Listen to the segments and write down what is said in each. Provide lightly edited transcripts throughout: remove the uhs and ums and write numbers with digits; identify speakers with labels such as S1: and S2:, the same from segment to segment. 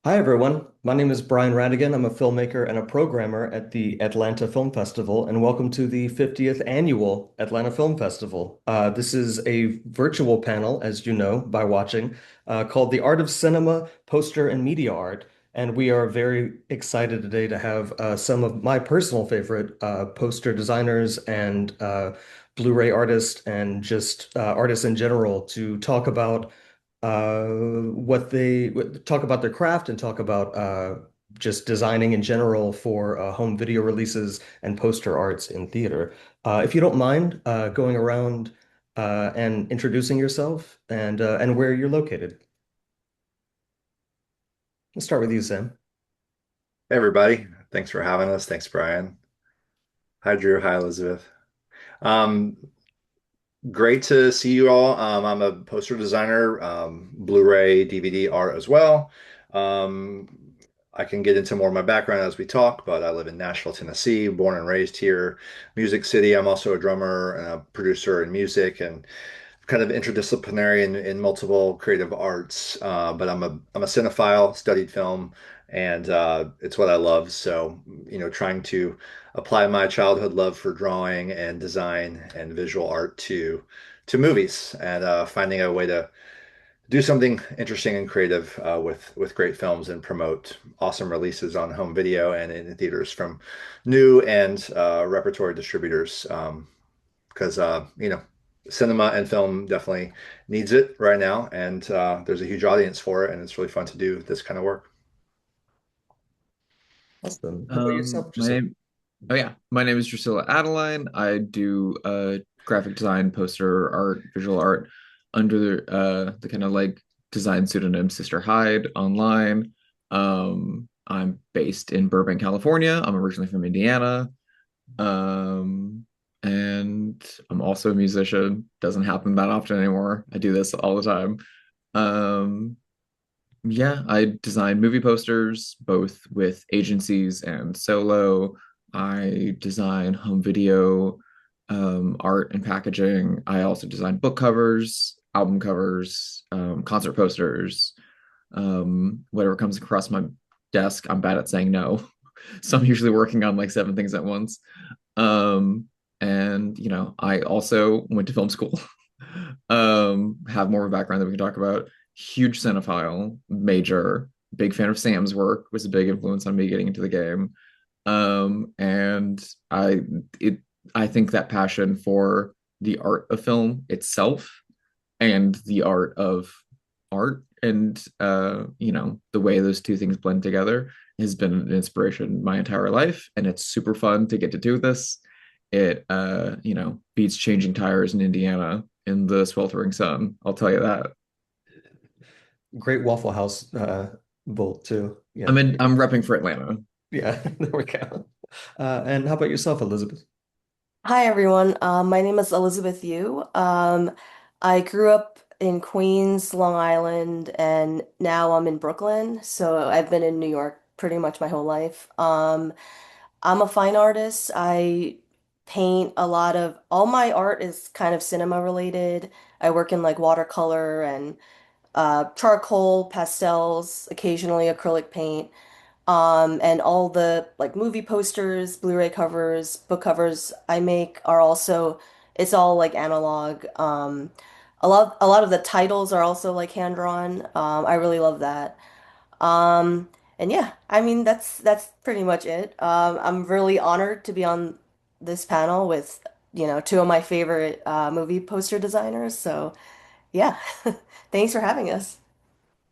S1: Hi, everyone. My name is Brian Ratigan. I'm a filmmaker and a programmer at the Atlanta Film Festival, and welcome to the 50th annual Atlanta Film Festival. This is a virtual panel, as you know by watching, called The Art of Cinema, Poster, and Media Art. And we are very excited today to have some of my personal favorite poster designers and Blu-ray artists and just artists in general to talk about what they talk about their craft and talk about just designing in general for home video releases and poster arts in theater. If you don't mind going around and introducing yourself and where you're located. Let's start with you, Sam.
S2: Hey everybody, thanks for having us. Thanks, Brian. Hi, Drew. Hi, Elizabeth. Um, Great to see you all. I'm a poster designer, Blu-ray, DVD art as well. Um, I can get into more of my background as we talk, but I live in Nashville, Tennessee, born and raised here, Music City. I'm also a drummer and a producer in music and kind of interdisciplinary in multiple creative arts. But I'm a cinephile, studied film, and it's what I love. So, trying to apply my childhood love for drawing and design and visual art to movies and finding a way to do something interesting and creative with great films and promote awesome releases on home video and in theaters from new and repertory distributors. Because cinema and film definitely needs it right now, and there's a huge audience for it, and it's really fun to do this kind of work.
S1: Awesome. How about yourself,
S2: My
S1: Drusilla?
S2: name, oh yeah, my name is Drusilla Adeline. I do graphic design, poster art, visual art under the kind of like design pseudonym Sister Hyde online. I'm based in Burbank, California. I'm originally from Indiana. Um, and I'm also a musician. Doesn't happen that often anymore. I do this all the time. Um, yeah, I design movie posters both with agencies and solo. I design home video, art and packaging. I also design book covers, album covers, concert posters, whatever comes across my desk. I'm bad at saying no. So I'm usually working on like seven things at once. Um, and I also went to film school. Have more of a background that we can talk about. Huge cinephile, major, big fan of Sam's work, was a big influence on me getting into the game. And it I think that passion for the art of film itself and the art of art and the way those two things blend together has been an inspiration my entire life, and it's super fun to get to do this. It beats changing tires in Indiana in the sweltering sun, I'll tell you that.
S1: Great Waffle House bolt too. Yeah,
S2: I'm repping for Atlanta.
S1: yeah. There we go. And how about yourself, Elizabeth?
S3: Hi everyone. My name is Elizabeth Yu. I grew up in Queens, Long Island, and now I'm in Brooklyn. So I've been in New York pretty much my whole life. I'm a fine artist. I paint a lot of, all my art is kind of cinema related. I work in like watercolor and charcoal, pastels, occasionally acrylic paint. And all the like movie posters, Blu-ray covers, book covers I make are also, it's all like analog. A lot of the titles are also like hand drawn. I really love that. Um, and yeah, I mean that's pretty much it. I'm really honored to be on this panel with, two of my favorite movie poster designers. So yeah, thanks for having us.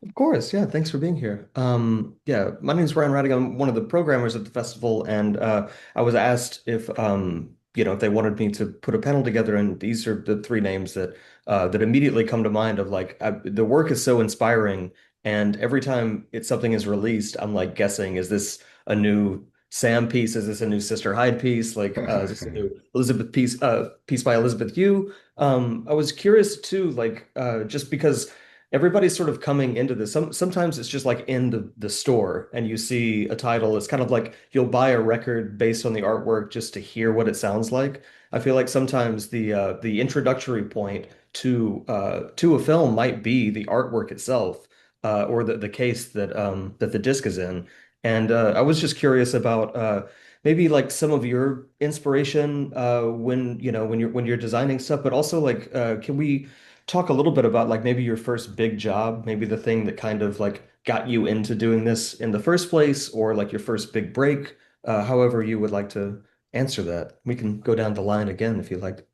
S1: Of course, yeah. Thanks for being here. Yeah, my name is Brian Ratigan. I'm one of the programmers at the festival, and I was asked if if they wanted me to put a panel together, and these are the three names that immediately come to mind of like the work is so inspiring, and every time something is released, I'm like guessing, is this a new Sam piece? Is this a new Sister Hyde piece? Like, is this a new Elizabeth piece by Elizabeth Yu? I was curious too, like just because everybody's sort of coming into this. Sometimes it's just like in the store and you see a title. It's kind of like you'll buy a record based on the artwork just to hear what it sounds like. I feel like sometimes the introductory point to a film might be the artwork itself. or the case that the disc is in. And I was just curious about maybe like some of your inspiration when when you're designing stuff, but also like can we talk a little bit about like maybe your first big job, maybe the thing that kind of like got you into doing this in the first place, or like your first big break, however you would like to answer that. We can go down the line again if you like.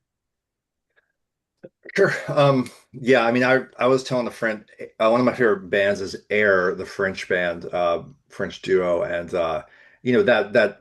S4: Sure. Yeah, I mean, I was telling a friend, one of my favorite bands is Air, the French band, French duo, and that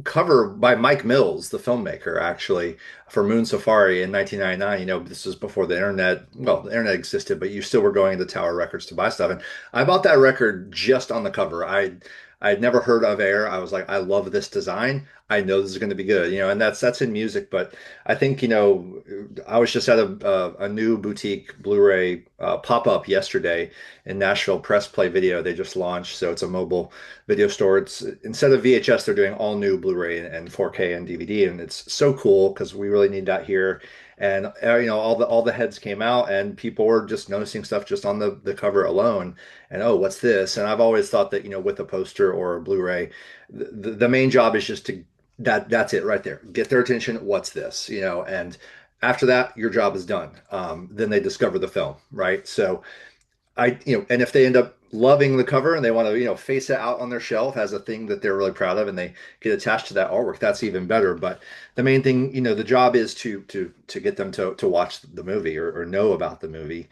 S4: cover by Mike Mills, the filmmaker, actually, for Moon Safari in 1999. This was before the internet. Well, the internet existed, but you still were going into Tower Records to buy stuff. And I bought that record just on the cover. I'd never heard of Air. I was like, I love this design. I know this is going to be good, and that's in music. But I think, I was just at a new boutique Blu-ray pop-up yesterday in Nashville. Press Play Video. They just launched, so it's a mobile video store. It's instead of VHS, they're doing all new Blu-ray and 4K and DVD, and it's so cool because we really need that here. And all the heads came out, and people were just noticing stuff just on the cover alone. And oh, what's this? And I've always thought that with a poster or a Blu-ray, the main job is just to that's it right there. Get their attention. What's this? And after that, your job is done. Then they discover the film, right? So and if they end up loving the cover and they want to, face it out on their shelf as a thing that they're really proud of and they get attached to that artwork, that's even better. But the main thing, the job is to get them to watch the movie or know about the movie.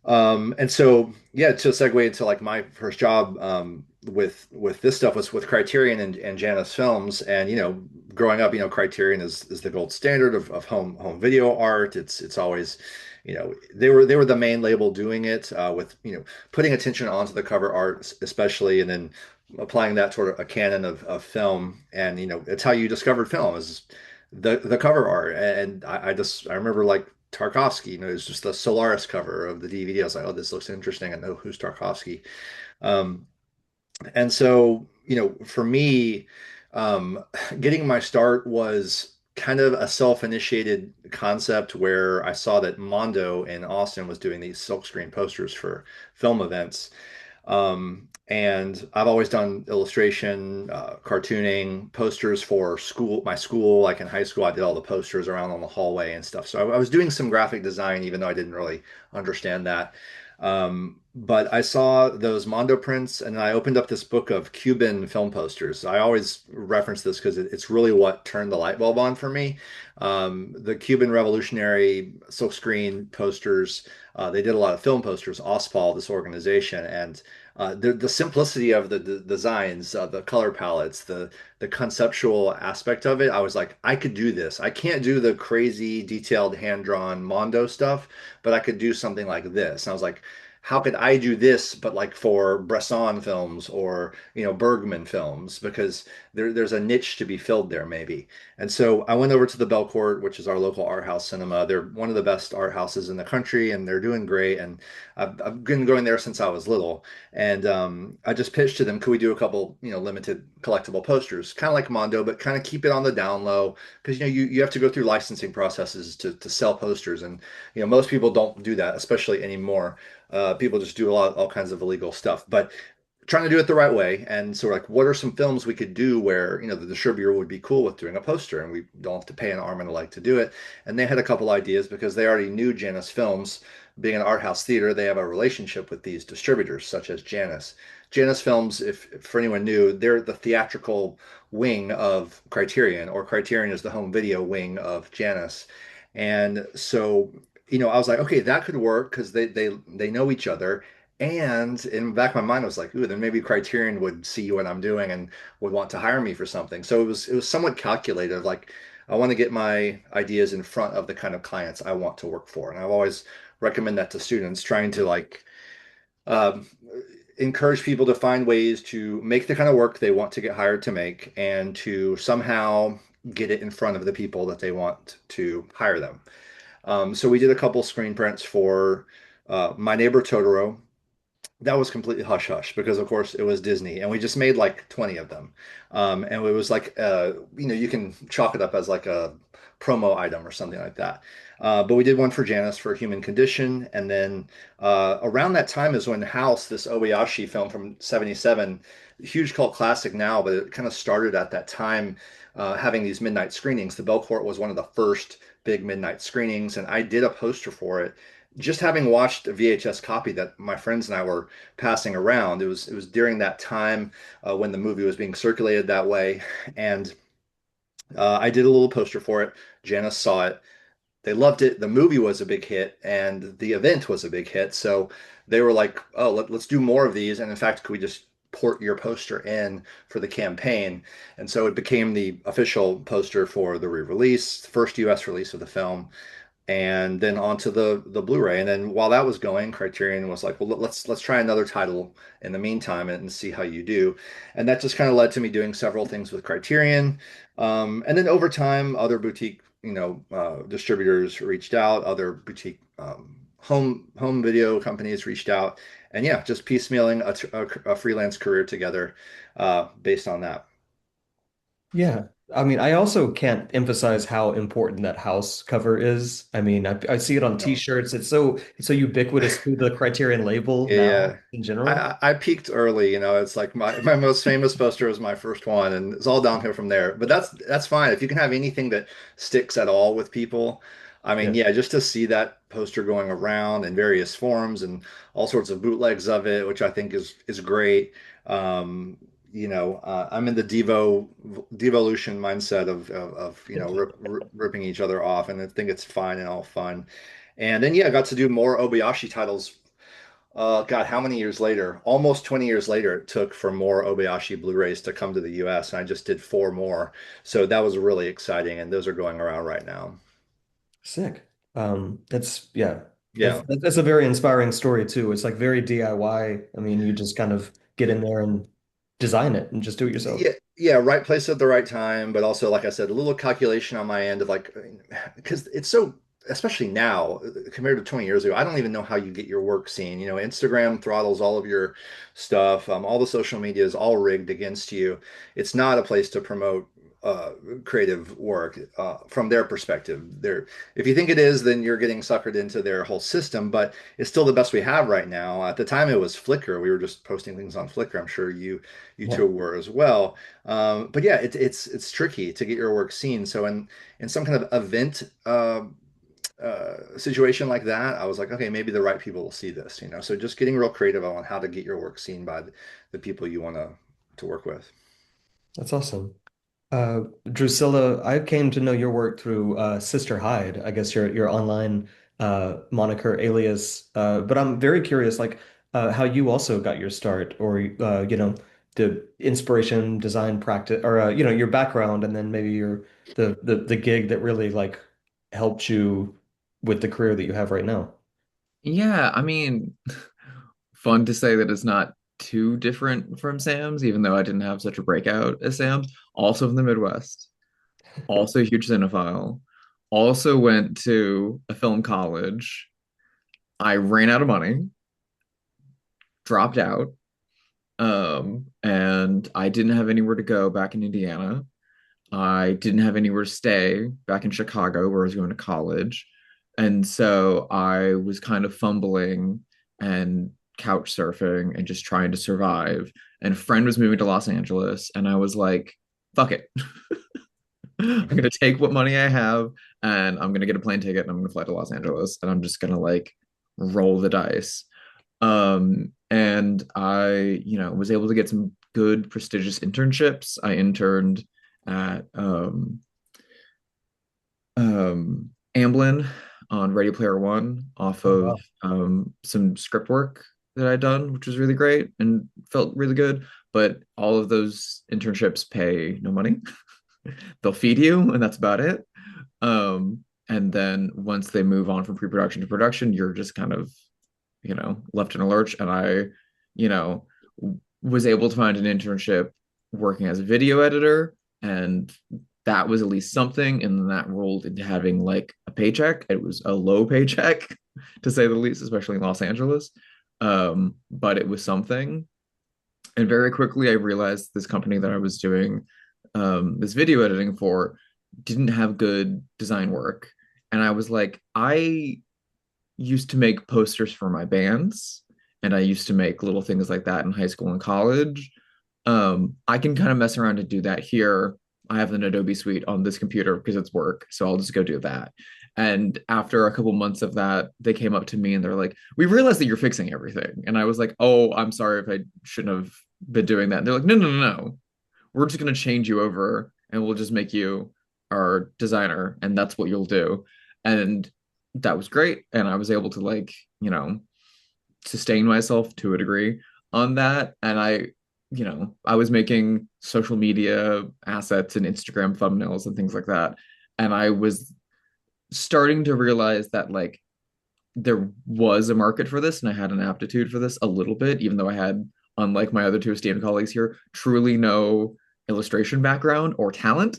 S4: And so yeah, to segue into like my first job with this stuff was with Criterion and Janus Films. And growing up, Criterion is the gold standard of home video art. It's always, they were the main label doing it with putting attention onto the cover art especially, and then applying that toward a canon of film. And it's how you discovered film is the cover art. And I remember like Tarkovsky, it was just the Solaris cover of the DVD. I was like, oh, this looks interesting. I know who's Tarkovsky. Um, and so, for me, um, getting my start was kind of a self-initiated concept where I saw that Mondo in Austin was doing these silkscreen posters for film events. And I've always done illustration, cartooning, posters for my school. Like in high school, I did all the posters around on the hallway and stuff. So I was doing some graphic design, even though I didn't really understand that. But I saw those Mondo prints and I opened up this book of Cuban film posters. I always reference this because it's really what turned the light bulb on for me. The Cuban Revolutionary silkscreen posters, they did a lot of film posters, OSPAL, this organization, and the simplicity of the designs, the color palettes, the conceptual aspect of it, I was like, I could do this. I can't do the crazy detailed hand-drawn Mondo stuff, but I could do something like this. And I was like, how could I do this, but like for Bresson films or Bergman films, because there's a niche to be filled there maybe. And so I went over to the Belcourt, which is our local art house cinema. They're one of the best art houses in the country, and they're doing great. And I've been going there since I was little. And I just pitched to them, could we do a couple, limited collectible posters, kind of like Mondo, but kind of keep it on the down low, because you have to go through licensing processes to sell posters, and most people don't do that, especially anymore. People just do all kinds of illegal stuff, but trying to do it the right way. And so, like, what are some films we could do where the distributor would be cool with doing a poster, and we don't have to pay an arm and a leg to do it? And they had a couple ideas because they already knew Janus Films. Being an art house theater, they have a relationship with these distributors, such as Janus. Janus Films, if for anyone new, they're the theatrical wing of Criterion, or Criterion is the home video wing of Janus. And so, I was like, okay, that could work because they know each other. And in the back of my mind, I was like, ooh, then maybe Criterion would see what I'm doing and would want to hire me for something. So it was somewhat calculated. Like, I want to get my ideas in front of the kind of clients I want to work for. And I've always recommend that to students, trying to like um, encourage people to find ways to make the kind of work they want to get hired to make, and to somehow get it in front of the people that they want to hire them. So we did a couple screen prints for My Neighbor Totoro, that was completely hush hush because of course it was Disney and we just made like 20 of them. And it was like you can chalk it up as like a promo item or something like that. But we did one for Janice for Human Condition, and then around that time is when House, this Obayashi film from '77, huge cult classic now, but it kind of started at that time, having these midnight screenings. The Belcourt was one of the first big midnight screenings, and I did a poster for it. Just having watched a VHS copy that my friends and I were passing around, it was during that time when the movie was being circulated that way, and I did a little poster for it. Janice saw it. They loved it. The movie was a big hit, and the event was a big hit. So they were like, "Oh, let's do more of these." And in fact, could we just port your poster in for the campaign? And so it became the official poster for the re-release, first U.S. release of the film, and then onto the Blu-ray. And then while that was going, Criterion was like, "Well, let's try another title in the meantime and see how you do." And that just kind of led to me doing several things with Criterion. And then over time, other boutique, distributors reached out, other boutique home video companies reached out, and yeah, just piecemealing a freelance career together based on that.
S1: Yeah. I mean, I also can't emphasize how important that house cover is. I mean, I see it on
S4: No.
S1: t-shirts. It's so ubiquitous to the Criterion label now
S4: Yeah.
S1: in
S4: I,
S1: general.
S4: I I peaked early, it's like my most famous poster was my first one, and it's all downhill from there. But that's fine. If you can have anything that sticks at all with people, I mean,
S1: Yeah.
S4: yeah, just to see that poster going around in various forms and all sorts of bootlegs of it, which I think is great. I'm in the devolution mindset of ripping each other off, and I think it's fine and all fun. And then yeah, I got to do more Obayashi titles. God, how many years later? Almost 20 years later, it took for more Obayashi Blu-rays to come to the US, and I just did four more. So that was really exciting, and those are going around right now.
S1: Sick. That's yeah. That's
S4: Yeah.
S1: that's a very inspiring story too. It's like very DIY. I mean, you just kind of get in there and design it and just do it yourself.
S4: Yeah, yeah, right place at the right time, but also, like I said, a little calculation on my end of like, because it's so, especially now compared to 20 years ago, I don't even know how you get your work seen. Instagram throttles all of your stuff. All the social media is all rigged against you. It's not a place to promote creative work from their perspective. If you think it is, then you're getting suckered into their whole system, but it's still the best we have right now. At the time, it was Flickr. We were just posting things on Flickr. I'm sure you
S1: Yeah.
S4: two were as well. But yeah, it's tricky to get your work seen. So in some kind of event situation like that, I was like, okay, maybe the right people will see this. So just getting real creative on how to get your work seen by the people you want to work with.
S1: That's awesome. Drusilla, I came to know your work through Sister Hyde, I guess your online moniker alias. But I'm very curious, like how you also got your start, or the inspiration, design practice, or your background, and then maybe the gig that really like helped you with the career that you have right now.
S2: Yeah, I mean, fun to say that it's not too different from Sam's, even though I didn't have such a breakout as Sam's. Also from the Midwest, also a huge cinephile, also went to a film college. I ran out of money, dropped out, and I didn't have anywhere to go back in Indiana. I didn't have anywhere to stay back in Chicago where I was going to college. And so I was kind of fumbling and couch surfing and just trying to survive. And a friend was moving to Los Angeles, and I was like, fuck it. I'm going to take what money I have and I'm going to get a plane ticket and I'm going to fly to Los Angeles and I'm just going to like roll the dice. And I, was able to get some good prestigious internships. I interned at Amblin on Ready Player One off
S1: Oh
S2: of
S1: wow.
S2: some script work that I'd done, which was really great and felt really good. But all of those internships pay no money. They'll feed you, and that's about it. And then once they move on from pre-production to production, you're just kind of, left in a lurch. And I, you know, was able to find an internship working as a video editor, and that was at least something. And then that rolled into having like a paycheck. It was a low paycheck, to say the least, especially in Los Angeles. but it was something. And very quickly, I realized this company that I was doing this video editing for didn't have good design work. And I was like, I used to make posters for my bands, and I used to make little things like that in high school and college. I can kind of mess around and do that here. I have an Adobe Suite on this computer because it's work, so I'll just go do that. And after a couple months of that, they came up to me and they're like, "We realized that you're fixing everything." And I was like, "Oh, I'm sorry if I shouldn't have been doing that." And they're like, "No, no, no, no. We're just gonna change you over and we'll just make you our designer, and that's what you'll do." And that was great. And I was able to like, sustain myself to a degree on that. And I was making social media assets and Instagram thumbnails and things like that. And I was starting to realize that like there was a market for this and I had an aptitude for this a little bit, even though I had, unlike my other two esteemed colleagues here, truly no illustration background or talent.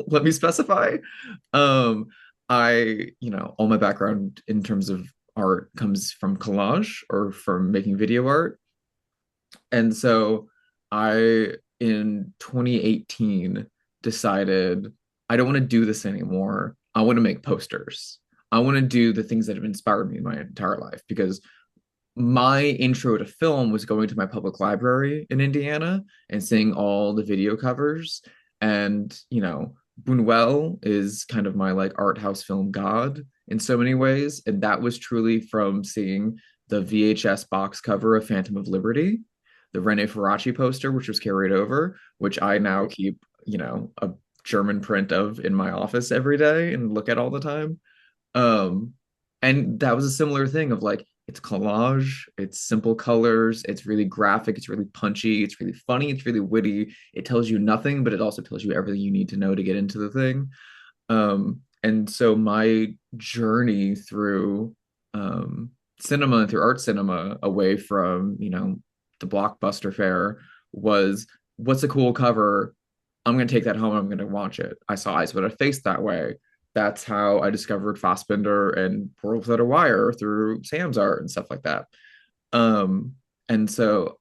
S2: Let me specify. Um, all my background in terms of art comes from collage or from making video art. And so in 2018, decided I don't want to do this anymore. I want to make posters. I want to do the things that have inspired me my entire life because my intro to film was going to my public library in Indiana and seeing all the video covers. And, Buñuel is kind of my like art house film god in so many ways. And that was truly from seeing the VHS box cover of Phantom of Liberty, the Rene Ferracci poster, which was carried over, which I now keep, a German print of in my office every day and look at all the time. Um, and that was a similar thing of like, it's collage, it's simple colors, it's really graphic, it's really punchy, it's really funny, it's really witty. It tells you nothing, but it also tells you everything you need to know to get into the thing. And so my journey through cinema and through art cinema away from, the blockbuster fare was what's a cool cover? I'm gonna take that home. I'm gonna watch it. I saw Eyes Without a Face that way. That's how I discovered Fassbinder and World Without a Wire through Sam's art and stuff like that. Um, and so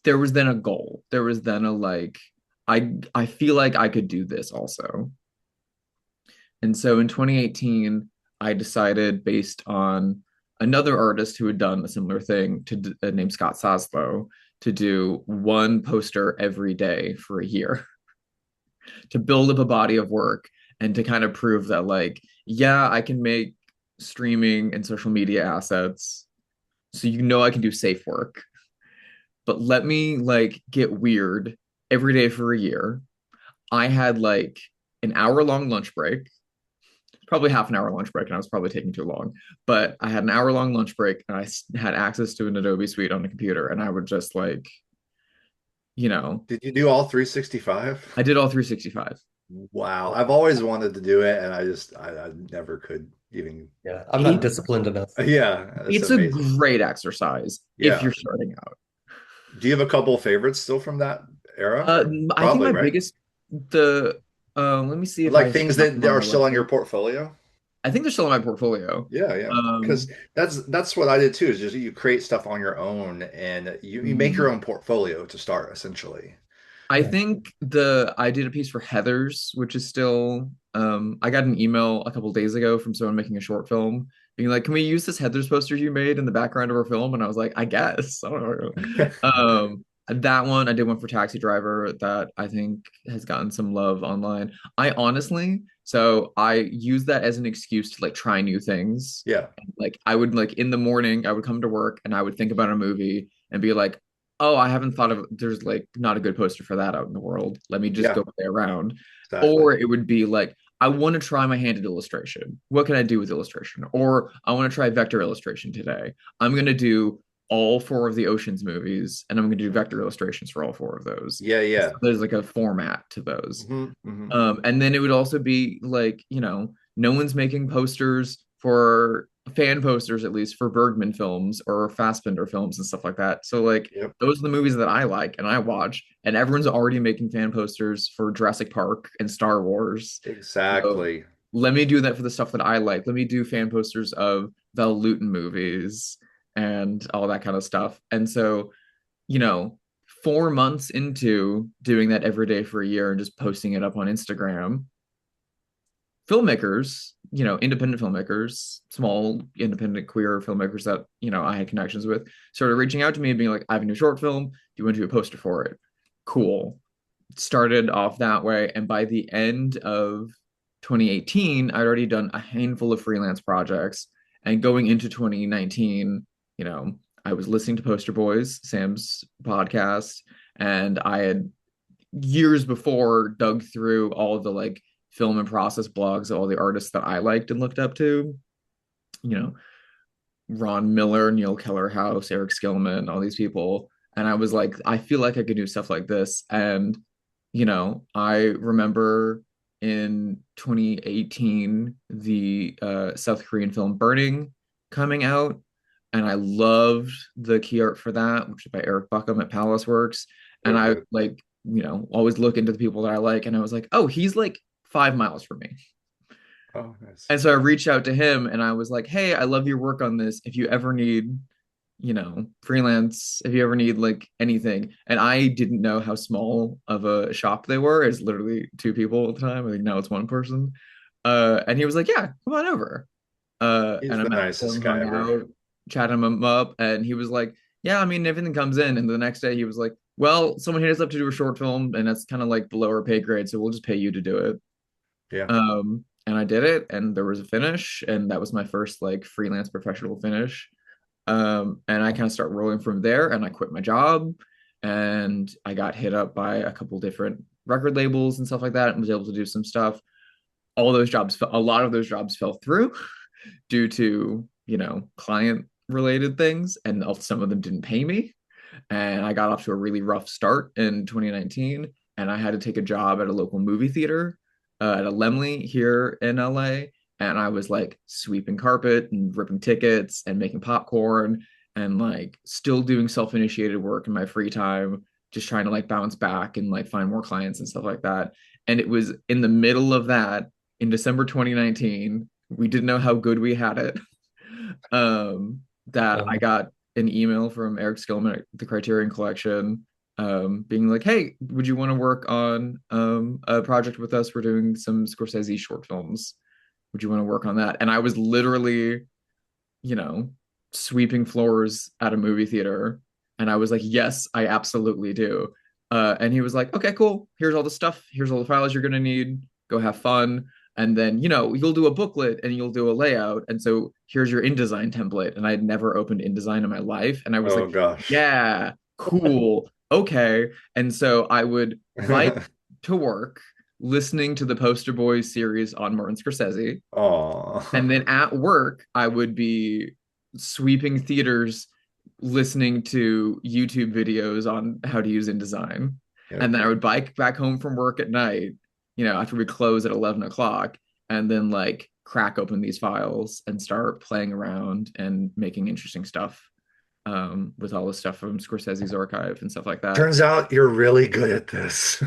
S2: there was then a goal. There was then a like, I feel like I could do this also. And so in 2018, I decided based on another artist who had done a similar thing named Scott Saslow to do one poster every day for a year to build up a body of work and to kind of prove that like, yeah, I can make streaming and social media assets. So I can do safe work. But let me like get weird every day for a year. I had like an hour long lunch break, probably half an hour lunch break, and I was probably taking too long. But I had an hour long lunch break, and I had access to an Adobe Suite on the computer, and I would just like,
S4: Did you do all 365?
S2: I did all 365.
S4: Wow. I've always wanted to do it, and I never could even.
S1: Yeah, I'm not
S2: It,
S1: disciplined enough.
S4: Yeah, that's
S2: it's a
S4: amazing.
S2: great exercise if
S4: Yeah.
S2: you're starting out.
S4: Do you have a couple of favorites still from that era?
S2: Uh, I think
S4: Probably,
S2: my
S4: right?
S2: biggest the let me see if
S4: Like
S2: I still
S4: things
S2: have
S4: that
S2: them on
S4: are
S2: my
S4: still on your
S2: website.
S4: portfolio?
S2: I think they're still in my portfolio.
S4: Yeah, yeah. Because
S2: Um,
S4: that's what I did too, is just you create stuff on your own and you make your
S2: mhm.
S4: own portfolio to start, essentially.
S2: I
S1: Yeah.
S2: think I did a piece for Heather's, which is still I got an email a couple days ago from someone making a short film being like, "Can we use this Heather's poster you made in the background of our film?" And I was like, "I guess." I don't know. That one I did one for Taxi Driver that I think has gotten some love online. I use that as an excuse to like try new things.
S4: Yeah,
S2: Like I would like in the morning I would come to work and I would think about a movie and be like, oh, I haven't thought of there's like not a good poster for that out in the world. Let me just
S4: yeah,
S2: go play around.
S4: exactly.
S2: Or it would be like, I want to try my hand at illustration. What can I do with illustration? Or I want to try vector illustration today. I'm going to do all four of the Oceans movies and I'm going to do vector illustrations for all four of those.
S4: Yeah,
S2: So
S4: yeah.
S2: there's like a format to those.
S4: Hmm.
S2: And then it would also be like, no one's making posters for fan posters, at least for Bergman films or Fassbinder films and stuff like that. So like
S4: Yep,
S2: those are the movies that I like and I watch, and everyone's already making fan posters for Jurassic Park and Star Wars. So
S4: exactly.
S2: let me do that for the stuff that I like. Let me do fan posters of Val Lewton movies and all that kind of stuff. And so, you know, 4 months into doing that every day for a year and just posting it up on Instagram, filmmakers, independent filmmakers, small independent queer filmmakers that, I had connections with, started reaching out to me and being like, I have a new short film. Do you want to do a poster for it? Cool. Started off that way. And by the end of 2018, I'd already done a handful of freelance projects. And going into 2019, I was listening to Poster Boys, Sam's podcast, and I had years before dug through all of the like film and process blogs of all the artists that I liked and looked up to, you know, Ron Miller, Neil Kellerhouse, Eric Skillman, all these people. And I was like, I feel like I could do stuff like this. And, I remember in 2018, the South Korean film Burning coming out. And I loved the key art for that, which is by Eric Buckham at Palace Works. And
S4: So
S2: I
S4: good.
S2: like, always look into the people that I like. And I was like, oh, he's like 5 miles from me.
S4: Oh, nice.
S2: And so I reached out to him and I was like, hey, I love your work on this. If you ever need, freelance, if you ever need like anything. And I didn't know how small of a shop they were. It's literally two people at the time. I think now it's one person. And he was like, yeah, come on over.
S4: He's
S2: And I
S4: the
S2: met with
S4: nicest
S2: him,
S4: guy
S2: hung
S4: ever.
S2: out, chatted him up, and he was like, yeah, I mean, everything comes in. And the next day he was like, well, someone hit us up to do a short film, and that's kind of like below our pay grade, so we'll just pay you to do it.
S4: Yeah.
S2: And I did it, and there was a finish, and that was my first like freelance professional finish. And I kind of start rolling from there, and I quit my job, and I got hit up by a couple different record labels and stuff like that, and was able to do some stuff. A lot of those jobs fell through due to, client related things, and some of them didn't pay me. And I got off to a really rough start in 2019, and I had to take a job at a local movie theater at a Lemley here in LA. And I was like sweeping carpet and ripping tickets and making popcorn and like still doing self-initiated work in my free time, just trying to like bounce back and like find more clients and stuff like that. And it was in the middle of that in December 2019. We didn't know how good we had it. That I
S1: Um,
S2: got an email from Eric Skillman at the Criterion Collection, being like, "Hey, would you want to work on a project with us? We're doing some Scorsese short films. Would you want to work on that?" And I was literally, you know, sweeping floors at a movie theater, and I was like, "Yes, I absolutely do." And he was like, "Okay, cool. Here's all the stuff. Here's all the files you're gonna need. Go have fun." And then, you'll do a booklet and you'll do a layout. And so here's your InDesign template. And I had never opened InDesign in my life. And I was
S4: Oh
S2: like,
S4: gosh.
S2: yeah, cool. Okay. And so I would bike to work listening to the Poster Boys series on Martin Scorsese. And
S4: Oh.
S2: then at work, I would be sweeping theaters listening to YouTube videos on how to use InDesign.
S4: Yep.
S2: And then I would bike back home from work at night, after we close at 11 o'clock, and then like crack open these files and start playing around and making interesting stuff with all the stuff from Scorsese's archive and stuff like that.
S4: Turns out you're really good at this.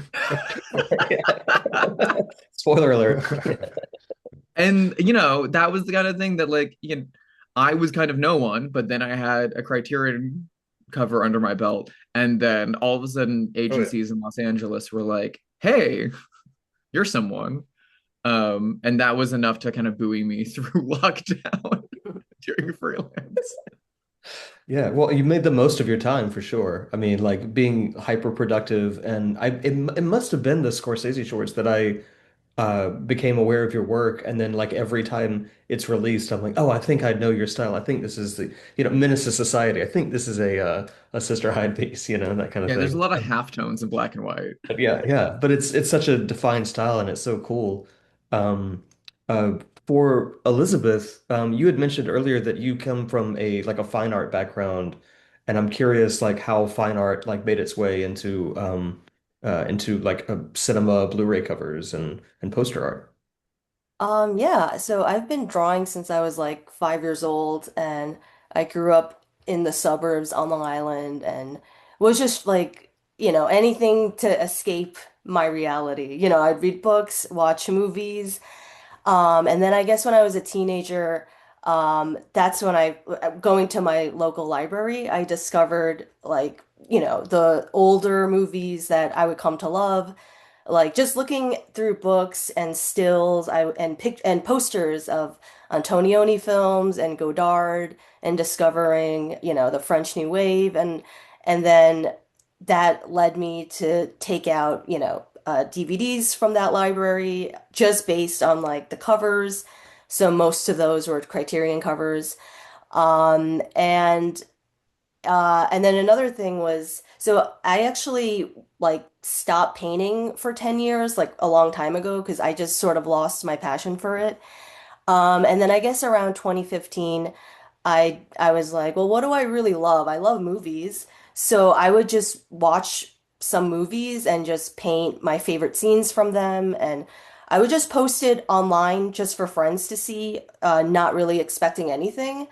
S1: Spoiler alert.
S2: And that was the kind of thing that like I was kind of no one, but then I had a Criterion cover under my belt, and then all of a sudden
S4: Oh yeah.
S2: agencies in Los Angeles were like, "Hey, you're someone," and that was enough to kind of buoy me through lockdown during freelance.
S1: Yeah, well, you made the most of your time for sure. I mean, like being hyper productive, and it must have been the Scorsese shorts that I became aware of your work, and then like every time it's released, I'm like, oh, I think I know your style. I think this is the, Menace to Society. I think this is a Sister Hyde piece, that kind of
S2: Yeah, there's a
S1: thing.
S2: lot of halftones in black and white.
S1: But yeah, yeah, but it's such a defined style, and it's so cool. Um, for Elizabeth, you had mentioned earlier that you come from a fine art background, and I'm curious like how fine art like made its way into like cinema, Blu-ray covers and poster art.
S3: Yeah, so I've been drawing since I was like 5 years old, and I grew up in the suburbs on Long Island and was just like, anything to escape my reality. I'd read books, watch movies, and then I guess when I was a teenager, That's when going to my local library, I discovered like, the older movies that I would come to love. Like just looking through books and stills, and posters of Antonioni films and Godard, and discovering, the French New Wave, and then that led me to take out, DVDs from that library just based on like the covers. So most of those were Criterion covers. Um, and and then another thing was, so I actually like stopped painting for 10 years, like a long time ago, because I just sort of lost my passion for it. And then I guess around 2015, I was like, well, what do I really love? I love movies. So I would just watch some movies and just paint my favorite scenes from them. And I would just post it online just for friends to see, not really expecting anything.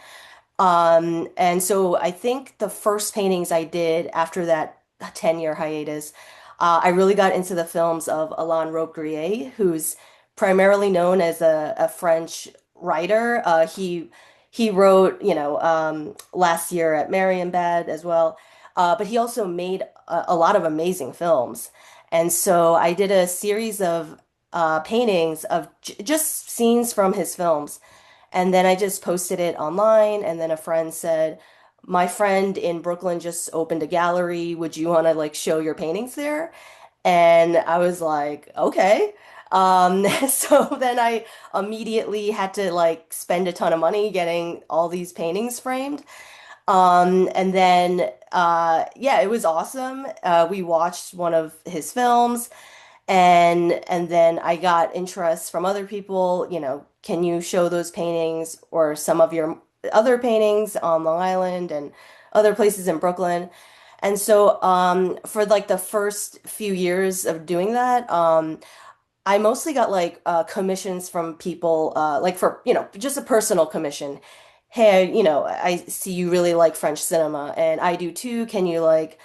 S3: And so I think the first paintings I did after that 10-year hiatus, I really got into the films of Alain Robbe-Grillet, who's primarily known as a French writer. He wrote, Last Year at Marienbad as well. But he also made a lot of amazing films. And so I did a series of paintings of j just scenes from his films. And then I just posted it online, and then a friend said, "My friend in Brooklyn just opened a gallery. Would you want to like show your paintings there?" And I was like, "Okay." So then I immediately had to like spend a ton of money getting all these paintings framed. And then yeah, it was awesome. We watched one of his films. And then I got interest from other people, can you show those paintings or some of your other paintings on Long Island and other places in Brooklyn? And so for like the first few years of doing that, I mostly got like commissions from people, like for, just a personal commission. Hey, I see you really like French cinema, and I do too. Can you like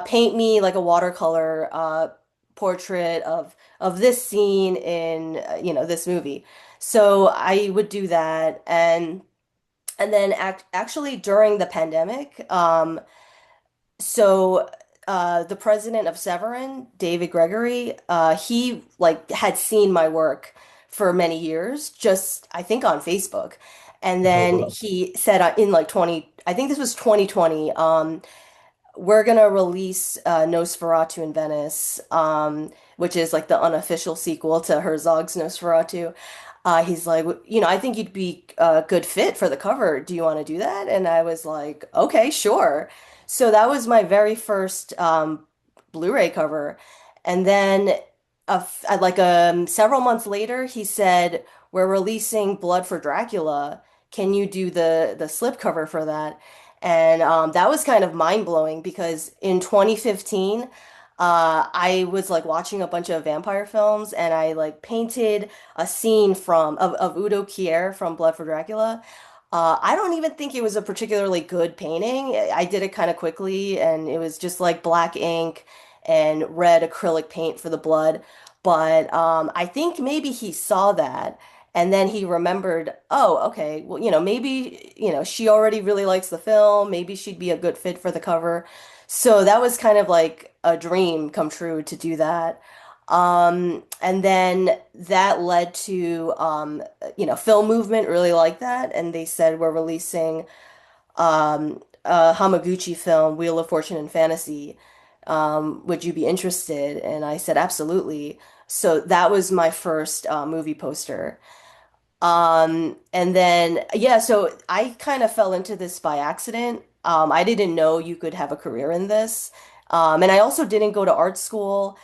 S3: paint me like a watercolor portrait of this scene in this movie. So I would do that, and then actually during the pandemic, so the president of Severin, David Gregory, he like had seen my work for many years, just I think on Facebook. And
S4: Oh,
S3: then
S4: wow.
S3: he said in like 20, I think this was 2020, we're gonna release Nosferatu in Venice, which is like the unofficial sequel to Herzog's Nosferatu. He's like, I think you'd be a good fit for the cover. Do you want to do that? And I was like, okay, sure. So that was my very first Blu-ray cover. And then like several months later, he said, we're releasing Blood for Dracula. Can you do the slipcover for that? And that was kind of mind-blowing because in 2015, I was like watching a bunch of vampire films, and I like painted a scene of Udo Kier from Blood for Dracula. I don't even think it was a particularly good painting. I did it kind of quickly, and it was just like black ink and red acrylic paint for the blood. But I think maybe he saw that, and then he remembered, oh, okay, well, maybe, she already really likes the film. Maybe she'd be a good fit for the cover. So that was kind of like a dream come true to do that. And then that led to, Film Movement really liked that, and they said we're releasing a Hamaguchi film, Wheel of Fortune and Fantasy. Would you be interested? And I said absolutely. So that was my first movie poster. And then yeah, so I kind of fell into this by accident. I didn't know you could have a career in this. And I also didn't go to art school.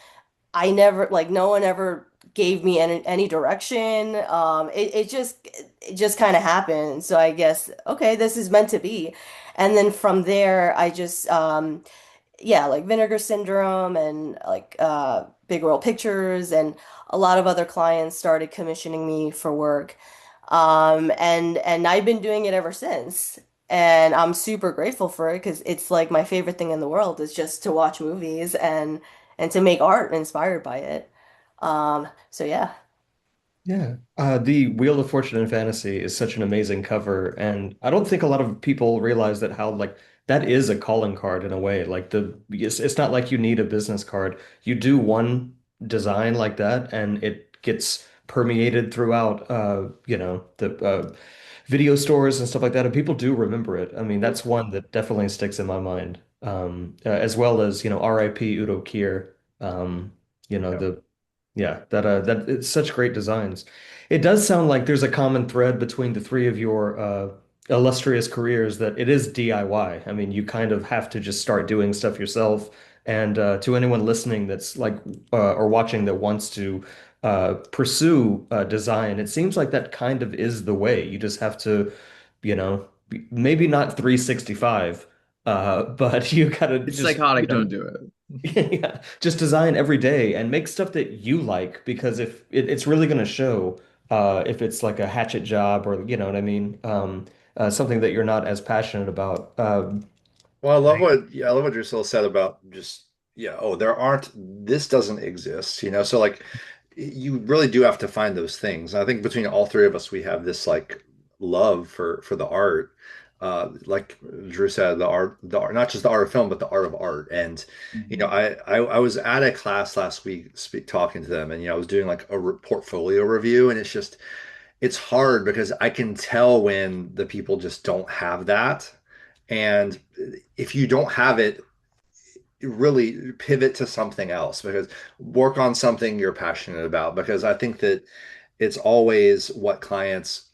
S3: I never like no one ever gave me any direction. It just kind of happened. So I guess okay, this is meant to be. And then from there, I just yeah, like Vinegar Syndrome and like Big World Pictures and a lot of other clients started commissioning me for work. And I've been doing it ever since. And I'm super grateful for it because it's like my favorite thing in the world is just to watch movies and to make art inspired by it. So yeah.
S1: Yeah. The Wheel of Fortune and Fantasy is such an amazing cover, and I don't think a lot of people realize that how like that is a calling card in a way. Like it's not like you need a business card. You do one design like that, and it gets permeated throughout, the video stores and stuff like that, and people do remember it. I mean, that's one that definitely sticks in my mind. As well as, R.I.P. Udo Kier.
S4: Yeah.
S1: The that it's such great designs. It does sound like there's a common thread between the three of your illustrious careers that it is DIY. I mean, you kind of have to just start doing stuff yourself. And to anyone listening that's like or watching that wants to pursue design, it seems like that kind of is the way. You just have to, maybe not 365, but you gotta
S2: It's
S1: just,
S2: psychotic, don't do it.
S1: yeah, just design every day and make stuff that you like because if it's really going to show if it's like a hatchet job or you know what I mean, something that you're not as passionate about.
S4: Well, I love what yeah, I love what Drusilla said about just yeah, oh, there aren't this doesn't exist, so like you really do have to find those things. And I think between all three of us, we have this like love for the art. Like Drew said, the art, not just the art of film, but the art of art. And
S2: Mhm.
S4: I was at a class last week talking to them, and I was doing like a portfolio review, and it's hard because I can tell when the people just don't have that. And if you don't have it, really pivot to something else because work on something you're passionate about because I think that it's always what clients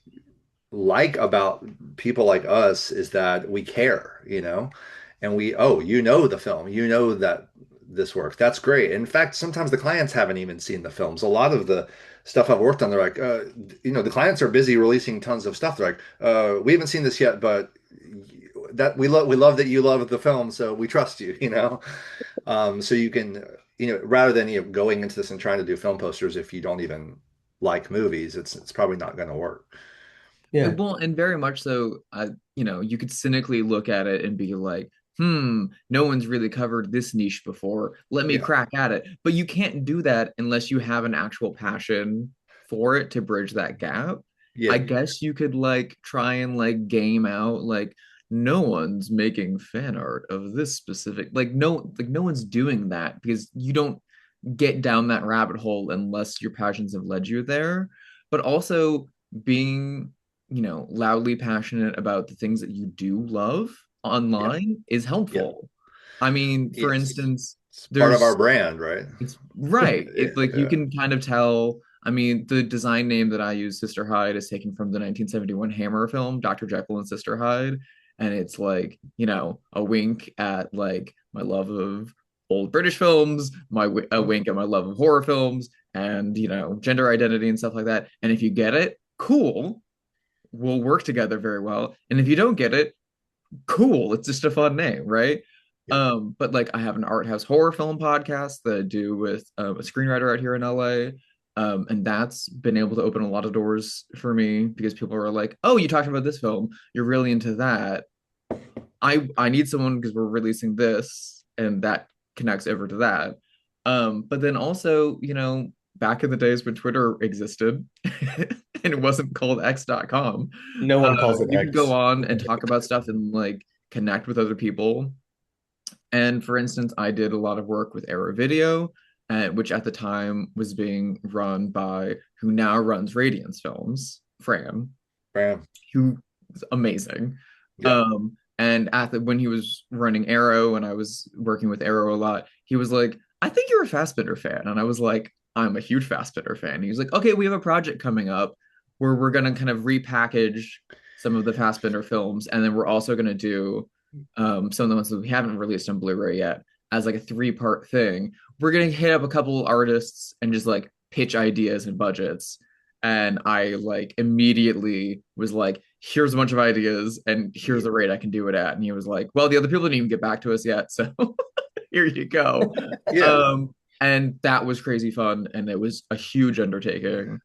S4: like about people like us is that we care, and oh, the film, that this works. That's great. In fact, sometimes the clients haven't even seen the films. A lot of the stuff I've worked on, they're like, the clients are busy releasing tons of stuff. They're like, we haven't seen this yet, but that we love that you love the film, so we trust you, so you can, rather than going into this and trying to do film posters if you don't even like movies, it's probably not going to work.
S1: Yeah,
S2: Well, and very much so, you could cynically look at it and be like, no one's really covered this niche before. Let me
S4: Yeah.
S2: crack at it. But you can't do that unless you have an actual passion for it to bridge that gap.
S4: Yeah.
S2: I guess you could like try and like game out like no one's making fan art of this specific no one's doing that because you don't get down that rabbit hole unless your passions have led you there. But also being loudly passionate about the things that you do love
S4: Yeah.
S2: online is
S4: Yeah.
S2: helpful. I mean, for
S4: Yes.
S2: instance,
S4: It's part of our
S2: there's
S4: brand, right?
S2: it's right.
S4: Yeah.
S2: It like you
S4: Yeah.
S2: can kind of tell. I mean, the design name that I use, Sister Hyde, is taken from the 1971 Hammer film, Dr. Jekyll and Sister Hyde. And it's like, a wink at like my love of old British films, a wink at my love of horror films, and gender identity and stuff like that. And if you get it, cool, we'll work together very well. And if you don't get it, cool. It's just a fun name, right?
S4: Yeah.
S2: But like I have an art house horror film podcast that I do with a screenwriter out here in LA. And that's been able to open a lot of doors for me because people are like, "Oh, you talked about this film. You're really into that. I need someone because we're releasing this, and that connects over to that." But then also, back in the days when Twitter existed and it wasn't called X.com,
S1: no one calls it
S2: you could go
S1: X.
S2: on and talk about stuff and like connect with other people. And for instance, I did a lot of work with Arrow Video, which at the time was being run by who now runs Radiance Films, Fran,
S4: Bam.
S2: who is amazing.
S4: Yeah.
S2: And when he was running Arrow and I was working with Arrow a lot, he was like, I think you're a Fassbinder fan. And I was like, I'm a huge Fassbinder fan. He was like, okay, we have a project coming up where we're going to kind of repackage some of the Fassbinder films. And then we're also going to do some of the ones that we haven't released on Blu-ray yet as like a three-part thing. We're going to hit up a couple artists and just like pitch ideas and budgets. And I like immediately was like, here's a bunch of ideas and here's the rate I can do it at. And he was like, well, the other people didn't even get back to us yet. So here you go.
S4: Yeah.
S2: And that was crazy fun. And it was a huge undertaking.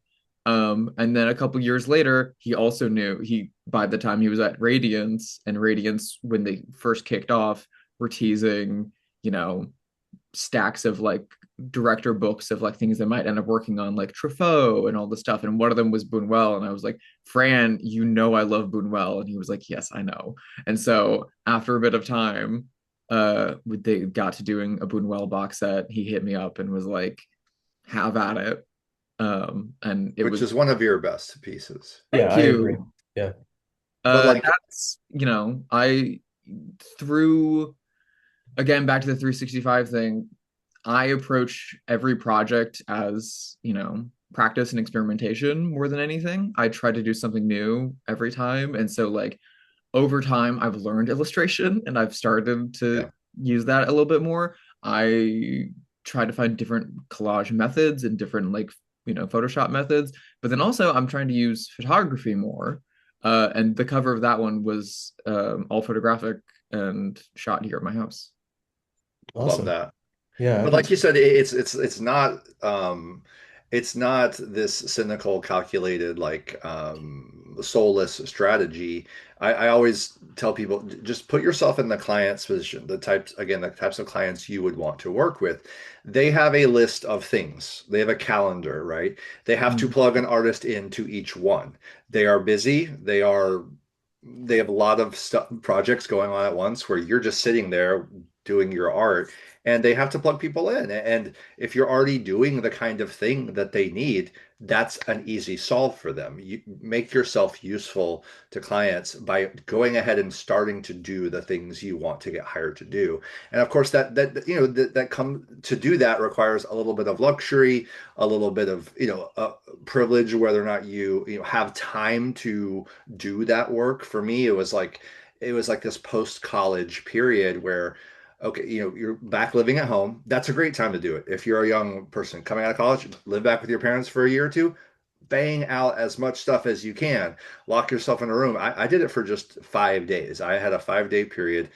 S2: And then a couple years later, he also knew by the time he was at Radiance and Radiance, when they first kicked off, were teasing, you know, stacks of like director books of like things they might end up working on, like Truffaut and all this stuff. And one of them was Buñuel, and I was like, Fran, you know I love Buñuel, and he was like, yes, I know. And so after a bit of time, they got to doing a Buñuel box set. He hit me up and was like, have at it. And it
S4: which
S2: was
S4: is one of your best pieces.
S1: Yeah,
S2: thank
S1: I agree.
S2: you.
S1: Yeah.
S4: But like,
S2: That's, I through again back to the 365 thing, I approach every project as, practice and experimentation more than anything. I try to do something new every time. And so like over time I've learned illustration and I've started to
S4: yeah,
S2: use that a little bit more. I try to find different collage methods and different like, Photoshop methods, but then also I'm trying to use photography more. And the cover of that one was all photographic and shot here at my house.
S4: love
S1: Awesome.
S4: that.
S1: Yeah.
S4: But like you said, it's not this cynical, calculated, like soulless strategy. I always tell people just put yourself in the client's position, the types of clients you would want to work with. They have a list of things. They have a calendar, right? They have to
S2: Mm.
S4: plug an artist into each one. They are busy. They have a lot of stuff projects going on at once where you're just sitting there doing your art and they have to plug people in. And if you're already doing the kind of thing that they need, that's an easy solve for them. You make yourself useful to clients by going ahead and starting to do the things you want to get hired to do. And of course, that come to do that requires a little bit of luxury, a little bit of privilege, whether or not you have time to do that work. For me, it was like this post college period where okay, you're back living at home. That's a great time to do it. If you're a young person coming out of college, live back with your parents for a year or two, bang out as much stuff as you can. Lock yourself in a room. I did it for just 5 days. I had a 5 day period,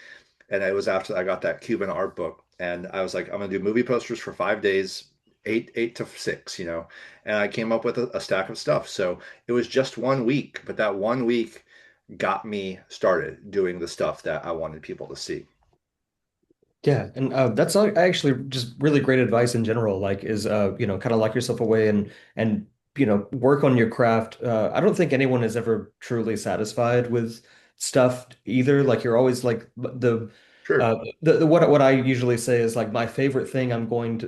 S4: and it was after I got that Cuban art book. And I was like, I'm gonna do movie posters for 5 days, eight to six, And I came up with a stack of stuff. So it was just 1 week, but that 1 week got me started doing the stuff that I wanted people to see.
S1: Yeah, and actually just really great advice in general. Like, is kind of lock yourself away and work on your craft. I don't think anyone is ever truly satisfied with stuff either. Like, you're always like
S4: Sure.
S1: what I usually say is like my favorite thing I make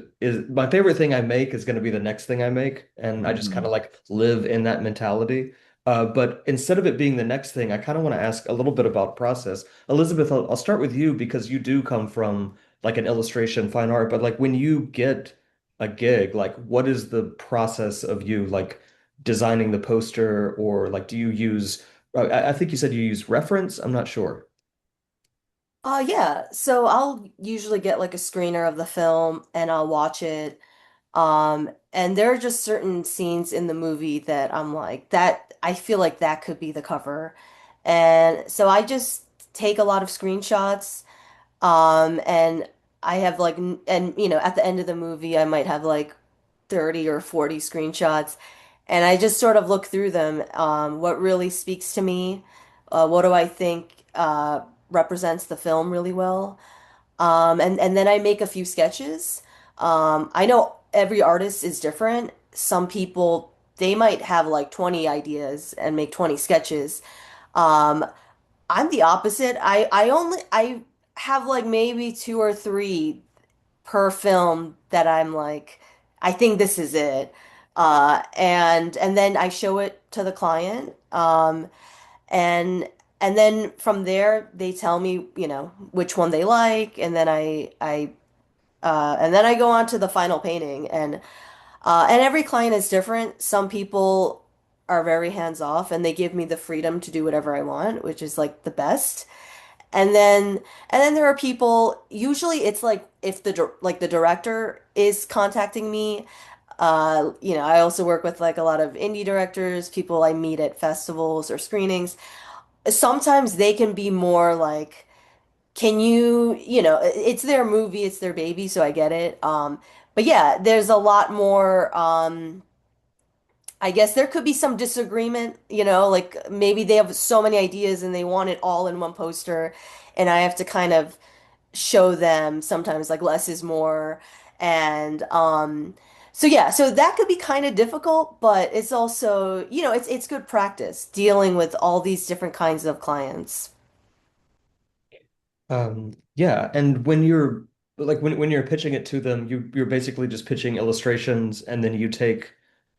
S1: is going to be the next thing I make, and I just kind of
S2: Mhm.
S1: like live in that mentality. But instead of it being the next thing, I kind of want to ask a little bit about process. Elizabeth, I'll start with you because you do come from like an illustration, fine art, but like when you get a gig, like what is the process of you like designing the poster or like do you use, I think you said you use reference? I'm not sure.
S3: Yeah. So I'll usually get like a screener of the film and I'll watch it. And there are just certain scenes in the movie that I'm like, that I feel like that could be the cover. And so I just take a lot of screenshots. And I have like, and at the end of the movie, I might have like 30 or 40 screenshots. And I just sort of look through them. What really speaks to me? What do I think represents the film really well? And then I make a few sketches. I know every artist is different. Some people, they might have like 20 ideas and make 20 sketches. Um, I'm the opposite. I have like maybe two or three per film that I'm like, I think this is it. And then I show it to the client. And and then from there they tell me, which one they like, and then I go on to the final painting. And every client is different. Some people are very hands off and they give me the freedom to do whatever I want, which is like the best. And then and then there are people, usually it's like if the director is contacting me, I also work with like a lot of indie directors, people I meet at festivals or screenings. Sometimes they can be more like, can it's their movie, it's their baby, so I get it. But yeah, there's a lot more. I guess there could be some disagreement, like maybe they have so many ideas and they want it all in one poster, and I have to kind of show them sometimes like less is more. And so yeah, so that could be kind of difficult, but it's also, it's good practice dealing with all these different kinds of clients.
S1: Yeah, and when you're like when you're pitching it to them, you're basically just pitching illustrations, and then you take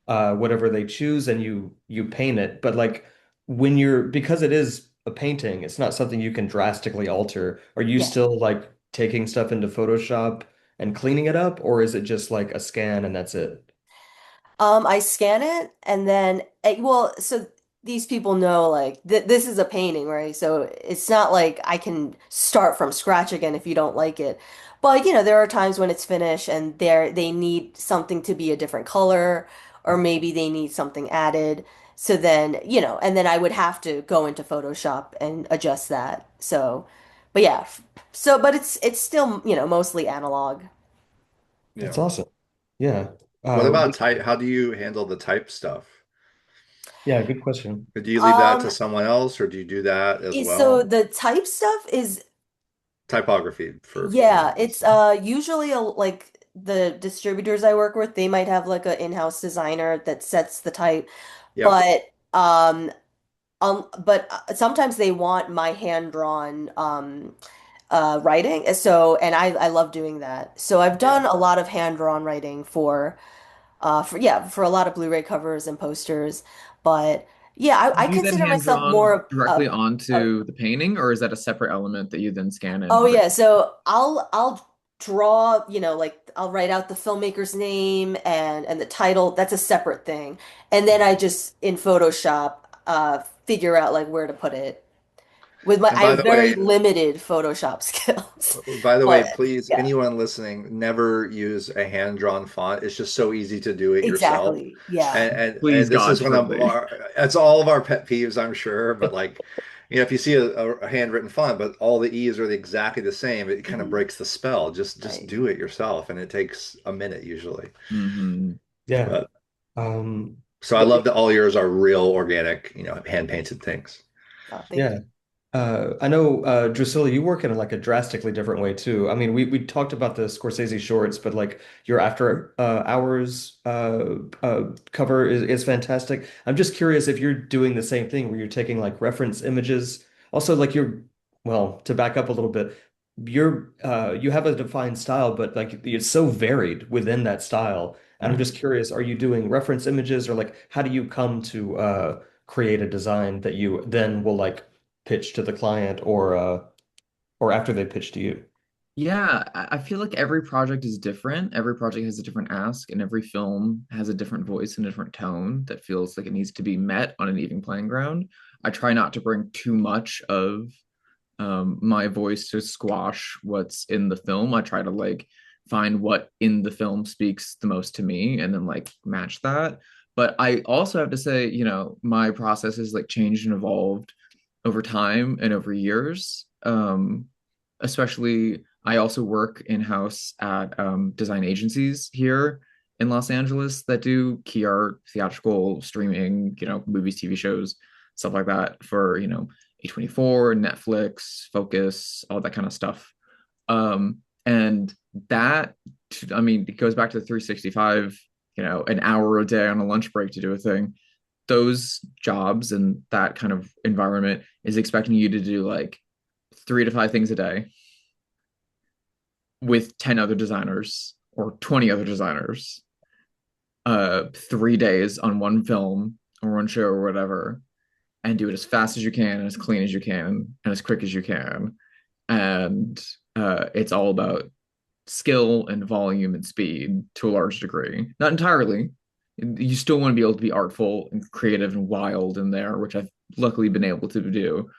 S1: whatever they choose and you paint it. But like when you're because it is a painting, it's not something you can drastically alter. Are you
S3: Yeah.
S1: still like taking stuff into Photoshop and cleaning it up, or is it just like a scan and that's it?
S3: I scan it and then, well, so these people know like th this is a painting, right? So it's not like I can start from scratch again if you don't like it. But there are times when it's finished and they need something to be a different color, or maybe they need something added. So then, and then I would have to go into Photoshop and adjust that. So, but yeah, but it's still, mostly analog.
S1: That's
S4: Yeah.
S1: awesome. Yeah.
S4: What about
S1: What,
S4: type? How do you handle the type stuff?
S1: yeah, good question.
S4: Do you leave that
S3: Um,
S4: to someone else, or do you do that as
S3: so
S4: well?
S3: the type stuff is
S4: Typography for
S3: yeah,
S4: instance.
S3: it's usually like the distributors I work with, they might have like an in-house designer that sets the type,
S4: Yep.
S3: but sometimes they want my hand-drawn writing. So and I love doing that. So I've
S4: Yeah.
S3: done a lot of hand-drawn writing for a lot of Blu-ray covers and posters, but yeah, I
S2: You then
S3: consider
S2: hand
S3: myself
S2: drawn
S3: more
S2: directly
S3: of
S2: onto the painting, or is that a separate element that you then scan
S3: oh
S2: in?
S3: yeah, so I'll draw, like I'll write out the filmmaker's name and the title. That's a separate thing. And then I just in Photoshop figure out like where to put it.
S4: And
S3: I have very limited Photoshop skills.
S4: by the way,
S3: But
S4: please,
S3: yeah,
S4: anyone listening, never use a hand-drawn font. It's just so easy to do it yourself.
S3: exactly. Yeah.
S4: And
S2: Please,
S4: this
S2: God,
S4: is one of
S2: truly.
S4: our, that's all of our pet peeves, I'm sure. But like, if you see a handwritten font, but all the E's are exactly the same, it kind of
S3: Mhm.
S4: breaks the spell. Just
S3: Right.
S4: do it yourself, and it takes a minute usually.
S2: Hmm.
S1: Yeah.
S4: But so I
S1: But
S4: love that all yours are real, organic, hand painted things.
S3: Oh, thank
S1: yeah.
S3: you.
S1: I know, Drusilla, you work in like a drastically different way too. I mean, we talked about the Scorsese shorts, but like your after hours cover is fantastic. I'm just curious if you're doing the same thing where you're taking like reference images. Also, like well, to back up a little bit, you have a defined style, but like it's so varied within that style. And I'm
S4: Mhm.
S1: just curious, are you doing reference images or like how do you come to create a design that you then will like pitch to the client or after they pitch to you.
S2: Yeah, I feel like every project is different. Every project has a different ask, and every film has a different voice and a different tone that feels like it needs to be met on an even playing ground. I try not to bring too much of my voice to squash what's in the film. I try to like find what in the film speaks the most to me and then like match that. But I also have to say, my process has like changed and evolved over time and over years. Especially, I also work in-house at design agencies here in Los Angeles that do key art, theatrical, streaming, movies, TV shows, stuff like that for, A24, Netflix, Focus, all that kind of stuff. And that, I mean, it goes back to the 365, an hour a day on a lunch break to do a thing. Those jobs and that kind of environment is expecting you to do like 3 to 5 things a day with 10 other designers or 20 other designers, 3 days on one film or one show or whatever, and do it as fast as you can, and as clean as you can, and as quick as you can. And it's all about skill and volume and speed to a large degree. Not entirely. You still want to be able to be artful and creative and wild in there, which I've luckily been able to do.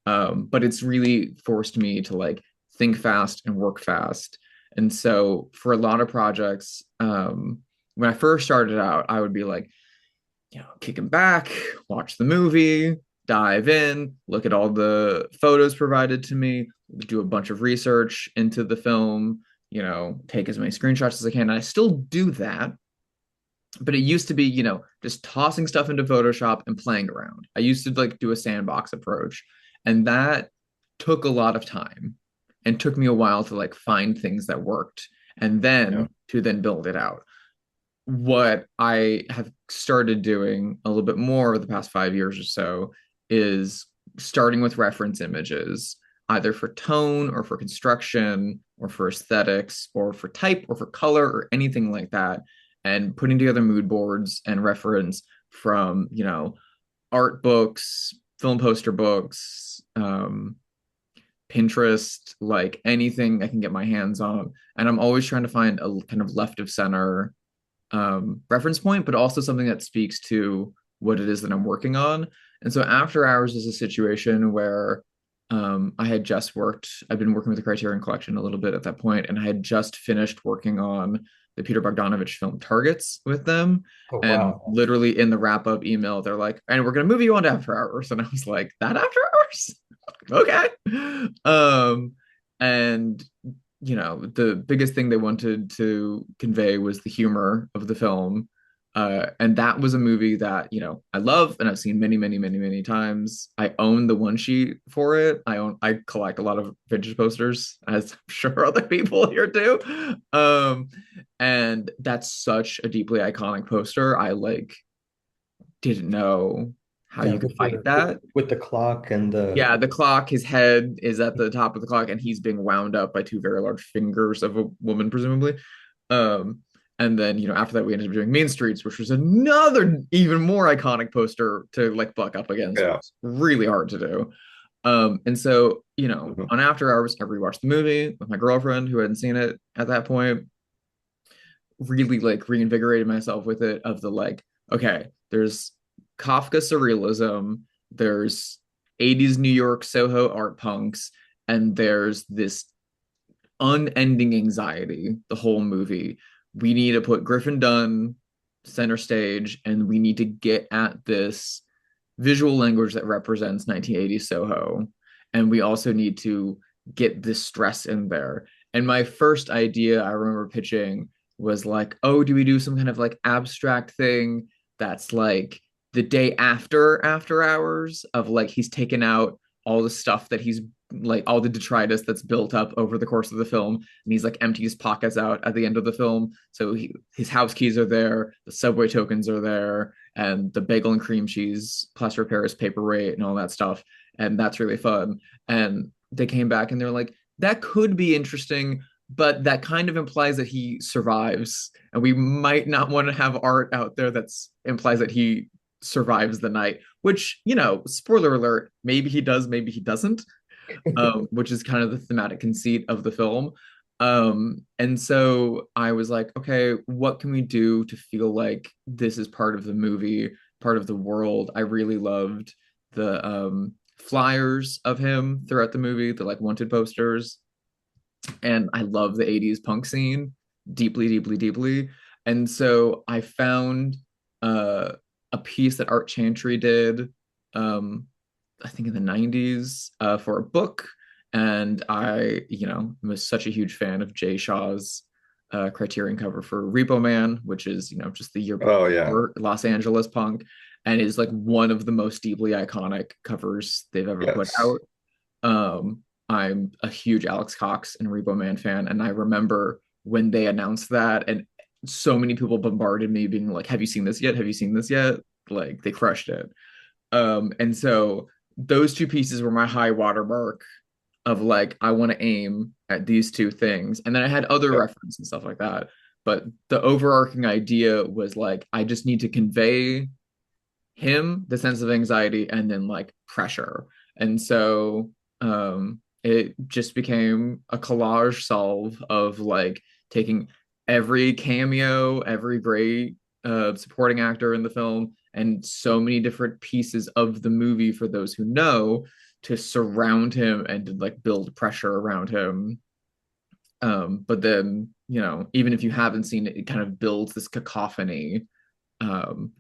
S2: But it's really forced me to like think fast and work fast. And so for a lot of projects, when I first started out, I would be like, kicking back, watch the movie, dive in, look at all the photos provided to me, do a bunch of research into the film, take as many screenshots as I can. And I still do that, but it used to be, just tossing stuff into Photoshop and playing around. I used to like do a sandbox approach, and that took a lot of time and took me a while to like find things that worked. and
S4: Yeah.
S2: then to then build it out. What I have started doing a little bit more over the past 5 years or so is starting with reference images, either for tone or for construction or for aesthetics or for type or for color or anything like that, and putting together mood boards and reference from, art books, film poster books, Pinterest, like anything I can get my hands on. And I'm always trying to find a kind of left of center reference point, but also something that speaks to what it is that I'm working on. And so After Hours is a situation where I've been working with the Criterion Collection a little bit at that point, and I had just finished working on the Peter Bogdanovich film Targets with them.
S1: Oh,
S2: And
S1: wow.
S2: literally in the wrap up email, they're like, and we're going to move you on to After Hours. And I was like, that After Hours? Okay. Um, and the biggest thing they wanted to convey was the humor of the film. And that was a movie that, I love and I've seen many, many, many, many times. I own the one sheet for it. I collect a lot of vintage posters, as I'm sure other people here do. And that's such a deeply iconic poster. I like didn't know how
S1: Yeah,
S2: you could
S1: with
S2: fight
S1: the
S2: that.
S1: with the clock and
S2: Yeah,
S1: the
S2: the clock, his head is at the top of the clock, and he's being wound up by two very large fingers of a woman, presumably. Um, and then, after that, we ended up doing Main Streets, which was another even more iconic poster to like buck up against. It
S4: Yeah.
S2: was really hard to do. And so,
S4: Mhm.
S2: on After Hours, I rewatched the movie with my girlfriend who hadn't seen it at that point, really like reinvigorated myself with it of the like, okay, there's Kafka surrealism, there's 80s New York Soho art punks, and there's this unending anxiety the whole movie. We need to put Griffin Dunn center stage, and we need to get at this visual language that represents 1980s Soho. And we also need to get this stress in there. And my first idea I remember pitching was like, oh, do we do some kind of like abstract thing that's like the day after hours of like he's taken out all the stuff that he's like all the detritus that's built up over the course of the film, and he's like empty his pockets out at the end of the film, so his house keys are there, the subway tokens are there, and the bagel and cream cheese plaster of paris paperweight and all that stuff, and that's really fun. And they came back and they're like, that could be interesting, but that kind of implies that he survives, and we might not want to have art out there that implies that he survives the night, which, spoiler alert, maybe he does, maybe he doesn't, which is kind of the thematic conceit of the film. And so I was like, okay, what can we do to feel like this is part of the movie, part of the world? I really loved the flyers of him throughout the movie, the like wanted posters, and I love the 80s punk scene deeply, deeply, deeply. And so I found uh, a piece that Art Chantry did, um, I think in the 90s, for a book. And I, was such a huge fan of Jay Shaw's Criterion cover for Repo Man, which is, just the year
S4: Oh yeah.
S2: before Los Angeles punk, and is like one of the most deeply iconic covers they've ever put
S4: Yes.
S2: out. I'm a huge Alex Cox and Repo Man fan, and I remember when they announced that, and so many people bombarded me, being like, "Have you seen this yet? Have you seen this yet?" Like they crushed it. And so those two pieces were my high watermark of like I want to aim at these two things, and then I had other
S4: Yeah.
S2: references and stuff like that. But the overarching idea was like I just need to convey him the sense of anxiety and then like pressure. And so it just became a collage solve of like taking every cameo, every great supporting actor in the film, and so many different pieces of the movie for those who know, to surround him and to like build pressure around him. But then, even if you haven't seen it, it kind of builds this cacophony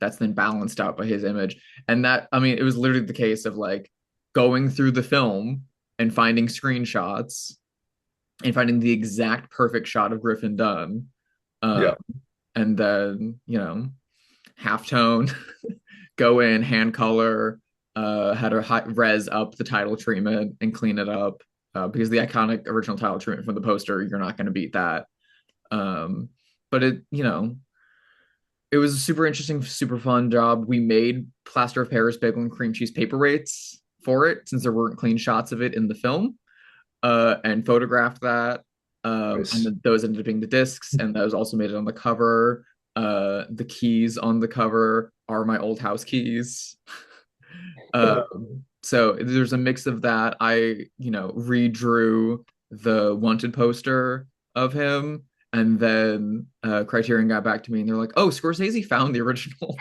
S2: that's then balanced out by his image. And that, I mean, it was literally the case of like going through the film and finding screenshots and finding the exact perfect shot of Griffin Dunn. Uh,
S4: Yeah.
S2: and then, halftone, go in, hand color, had to res up the title treatment and clean it up. Because the iconic original title treatment from the poster, you're not going to beat that. Um, but it was a super interesting, super fun job. We made plaster of Paris bagel and cream cheese paperweights for it since there weren't clean shots of it in the film, and photographed that. And
S4: Nice.
S2: then those ended up being the discs, and those also made it on the cover. The keys on the cover are my old house keys. So there's a mix of that. I, redrew the wanted poster of him, and then Criterion got back to me and they're like, "Oh, Scorsese found the original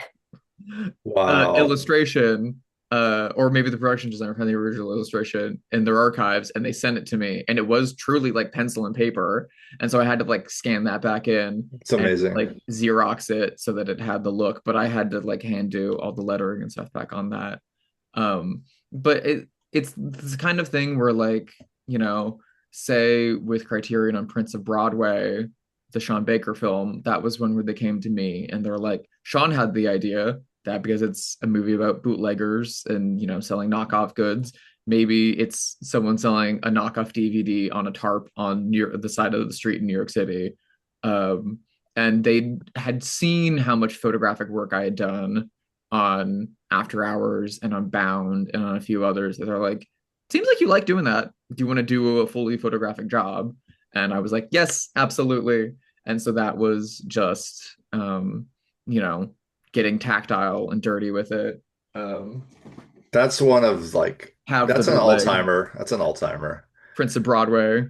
S4: Wow.
S2: illustration, or maybe the production designer found the original illustration in their archives, and they sent it to me, and it was truly like pencil and paper, and so I had to like scan that back in
S4: It's
S2: and
S4: amazing.
S2: like Xerox it so that it had the look, but I had to like hand do all the lettering and stuff back on that. But it's this kind of thing where like, you know, say with Criterion on Prince of Broadway, the Sean Baker film, that was one where they came to me and they're like, Sean had the idea that because it's a movie about bootleggers and, selling knockoff goods, maybe it's someone selling a knockoff DVD on a tarp on near the side of the street in New York City. Um, and they had seen how much photographic work I had done on After Hours and on Bound and on a few others that are like, seems like you like doing that. Do you want to do a fully photographic job? And I was like, yes, absolutely. And so that was just, you know, getting tactile and dirty with it. Um,
S4: That's one of like
S2: have the
S4: that's an
S2: bootleg
S4: all-timer. That's an all-timer.
S2: Prince of Broadway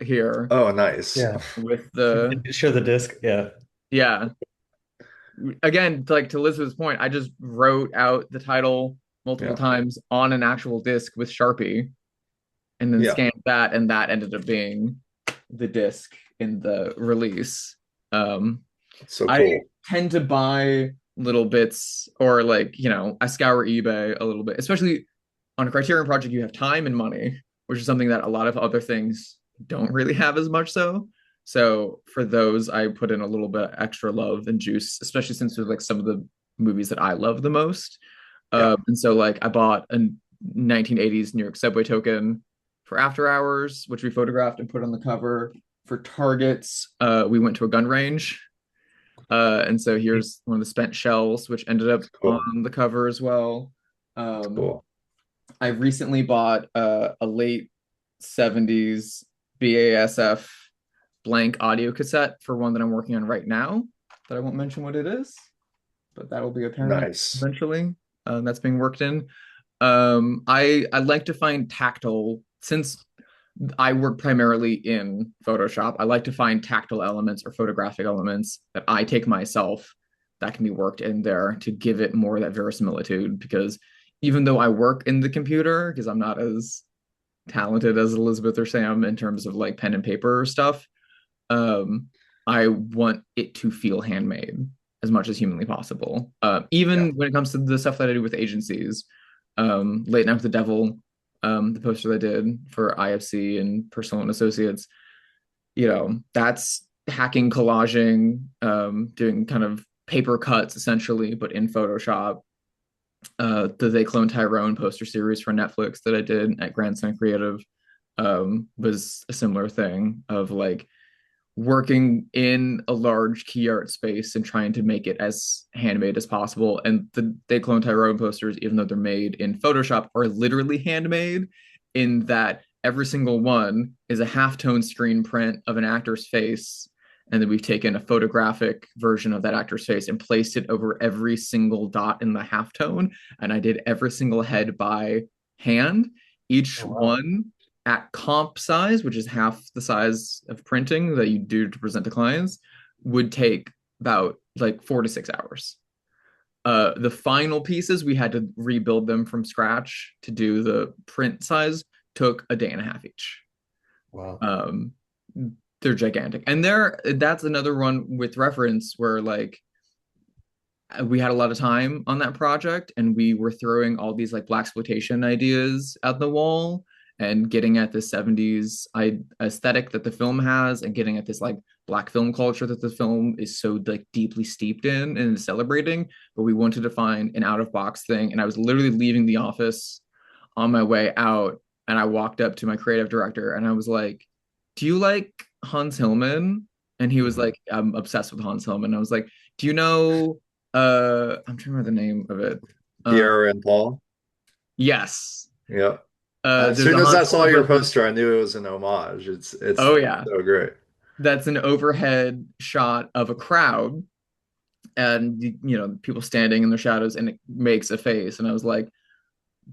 S2: here
S4: Oh, nice.
S1: Yeah.
S2: with the,
S1: Show the disc. Yeah.
S2: yeah, again, like to Elizabeth's point, I just wrote out the title multiple
S4: Yeah.
S2: times on an actual disc with Sharpie and then
S4: Yeah.
S2: scanned that, and that ended up being the disc in the release. Um,
S4: So
S2: I
S4: cool.
S2: tend to buy little bits, or like, I scour eBay a little bit, especially on a Criterion project, you have time and money, which is something that a lot of other things don't really have as much so. So for those, I put in a little bit extra love and juice, especially since they're like some of the movies that I love the most.
S4: Yeah.
S2: And so like I bought a 1980s New York subway token for After Hours, which we photographed and put on the cover. For Targets, we went to a gun range. And so here's one of the spent shells, which ended up
S4: It's cool.
S2: on the cover as well.
S4: It's
S2: Um,
S4: cool.
S2: I recently bought a late 70s BASF blank audio cassette for one that I'm working on right now, that I won't mention what it is, but that will be apparent
S4: Nice.
S2: eventually. That's being worked in. I like to find tactile, since I work primarily in Photoshop. I like to find tactile elements or photographic elements that I take myself that can be worked in there to give it more of that verisimilitude. Because even though I work in the computer, because I'm not as talented as Elizabeth or Sam in terms of like pen and paper stuff, um, I want it to feel handmade as much as humanly possible.
S4: Yeah.
S2: Even when it comes to the stuff that I do with agencies, Late Night with the Devil, the poster I did for IFC and Personal and Associates, that's hacking, collaging, doing kind of paper cuts essentially, but in Photoshop. The They Clone Tyrone poster series for Netflix that I did at Grandson Creative was a similar thing of like working in a large key art space and trying to make it as handmade as possible. And the They Clone Tyrone posters, even though they're made in Photoshop, are literally handmade in that every single one is a halftone screen print of an actor's face. And then we've taken a photographic version of that actor's face and placed it over every single dot in the halftone. And I did every single head by hand. Each
S1: Oh, wow.
S2: one at comp size, which is half the size of printing that you do to present to clients, would take about like 4 to 6 hours. The final pieces, we had to rebuild them from scratch to do the print size, took a day and a half each.
S1: Wow.
S2: Um, they're gigantic. And that's another one with reference where like we had a lot of time on that project and we were throwing all these like blaxploitation ideas at the wall and getting at the 70s aesthetic that the film has and getting at this like black film culture that the film is so like deeply steeped in and celebrating. But we wanted to find an out of box thing, and I was literally leaving the office on my way out, and I walked up to my creative director and I was like, do you like Hans Hillman? And he was
S4: Hmm.
S2: like, I'm obsessed with Hans Hillman. And I was like, do you know I'm trying to remember the name of it. Uh
S4: Pierre and Paul.
S2: yes.
S4: Yeah. As
S2: There's
S4: soon
S2: a
S4: as
S2: Hans
S4: I saw
S2: Hillman
S4: your
S2: poster.
S4: poster, I knew it was an homage. It's
S2: Oh yeah.
S4: so great.
S2: That's an overhead shot of a crowd and people standing in their shadows and it makes a face. And I was like,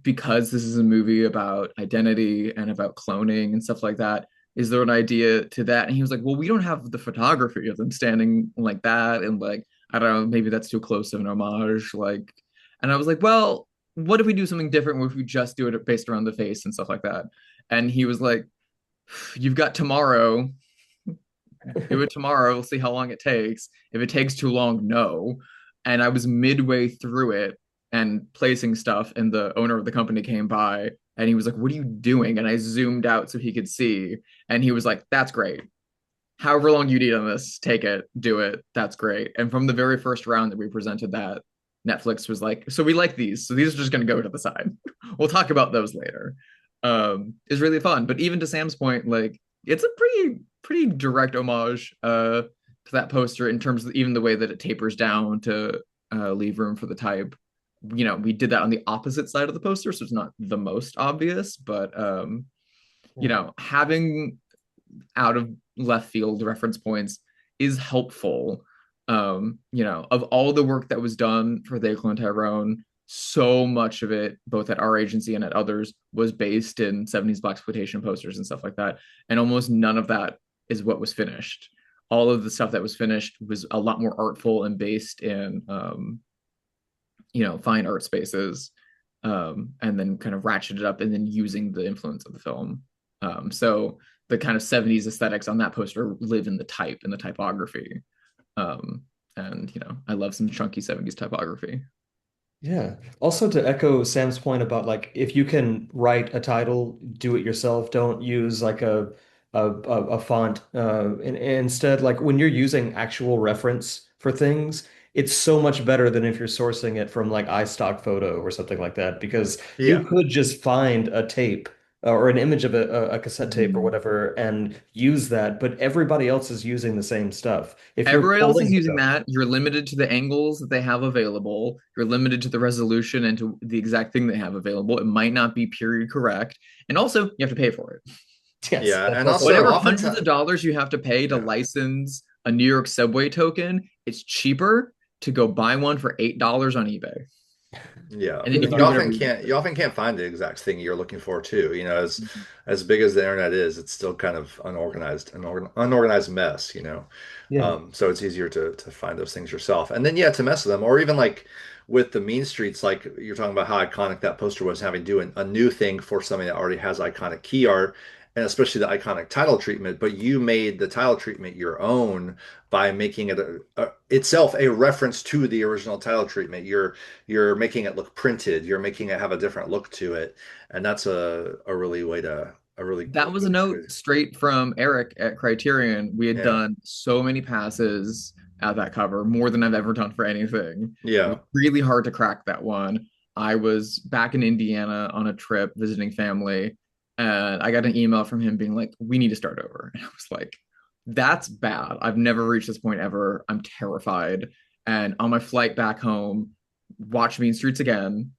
S2: because this is a movie about identity and about cloning and stuff like that, is there an idea to that? And he was like, well, we don't have the photography of them standing like that. And like, I don't know, maybe that's too close of an homage. Like, and I was like, well, what if we do something different? What if we just do it based around the face and stuff like that? And he was like, you've got tomorrow, do it tomorrow. We'll see how long it takes. If it takes too long, no. And I was midway through it and placing stuff, and the owner of the company came by and he was like, what are you doing? And I zoomed out so he could see. And he was like, that's great. However long you need on this, take it, do it. That's great. And from the very first round that we presented that, Netflix was like, so we like these. So these are just going to go to the side. We'll talk about those later. It's really fun. But even to Sam's point, like, it's a pretty direct homage to that poster in terms of even the way that it tapers down to leave room for the type. We did that on the opposite side of the poster, so it's not the most obvious, but having out of left field reference points is helpful. Of all the work that was done for They Clone Tyrone, so much of it, both at our agency and at others, was based in 70s blaxploitation posters and stuff like that. And almost none of that is what was finished. All of the stuff that was finished was a lot more artful and based in fine art spaces, and then kind of ratcheted up and then using the influence of the film. So the kind of 70s aesthetics on that poster live in the type and the typography. And I love some chunky 70s typography.
S1: Yeah. Also, to echo Sam's point about like if you can write a title, do it yourself. Don't use like a font. Instead, like when you're using actual reference for things, it's so much better than if you're sourcing it from like iStock photo or something like that. Because you
S4: Yeah.
S1: could just find a tape or an image of a cassette tape or
S2: Mm.
S1: whatever and use that, but everybody else is using the same stuff. If you're
S2: Everybody else is
S1: pulling
S2: using that. You're limited to the angles that they have available. You're limited to the resolution and to the exact thing they have available. It might not be period correct. And also, you have to pay for it.
S1: yes,
S4: Yeah.
S1: that's
S4: And
S1: also
S4: also
S2: Whatever
S1: true.
S2: hundreds of
S4: oftentimes,
S2: dollars you have to pay to
S4: yeah.
S2: license a New York subway token, it's cheaper to go buy one for $8 on eBay.
S4: Yeah,
S2: And then you
S4: and
S2: can do whatever you want with
S4: you
S2: it.
S4: often can't find the exact thing you're looking for too.
S2: Mhm.
S4: As big as the internet is, it's still kind of unorganized mess.
S1: Yeah.
S4: So it's easier to find those things yourself, and then yeah, to mess with them, or even like with the mean streets, like you're talking about how iconic that poster was, having doing a new thing for something that already has iconic key art, and especially the iconic title treatment. But you made the title treatment your own by making it itself a reference to the original title treatment. You're making it look printed. You're making it have a different look to it, and that's a really way to a really
S2: That was a note
S4: good,
S2: straight from Eric at Criterion. We had
S4: yeah,
S2: done so many passes at that cover, more than I've ever done for anything. It was
S4: yeah,
S2: really hard to crack that one. I was back in Indiana on a trip visiting family, and I got an email from him being like, we need to start over. And I was like, that's bad. I've never reached this point ever. I'm terrified. And on my flight back home, watch Mean Streets again,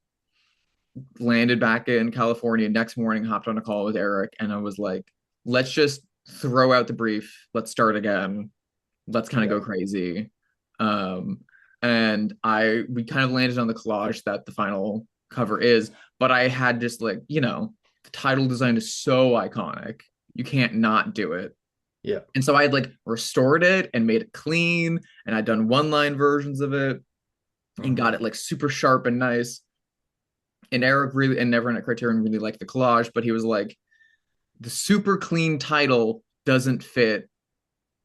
S2: landed back in California. Next morning, hopped on a call with Eric, and I was like, let's just throw out the brief. Let's start again. Let's kind of
S4: yeah,
S2: go crazy. Um, and we kind of landed on the collage that the final cover is, but I had just like, the title design is so iconic. You can't not do it.
S4: yeah.
S2: And so I had like restored it and made it clean, and I'd done one line versions of it and
S4: Hmm.
S2: got it like super sharp and nice. And Eric really and everyone at Criterion really liked the collage, but he was like, the super clean title doesn't fit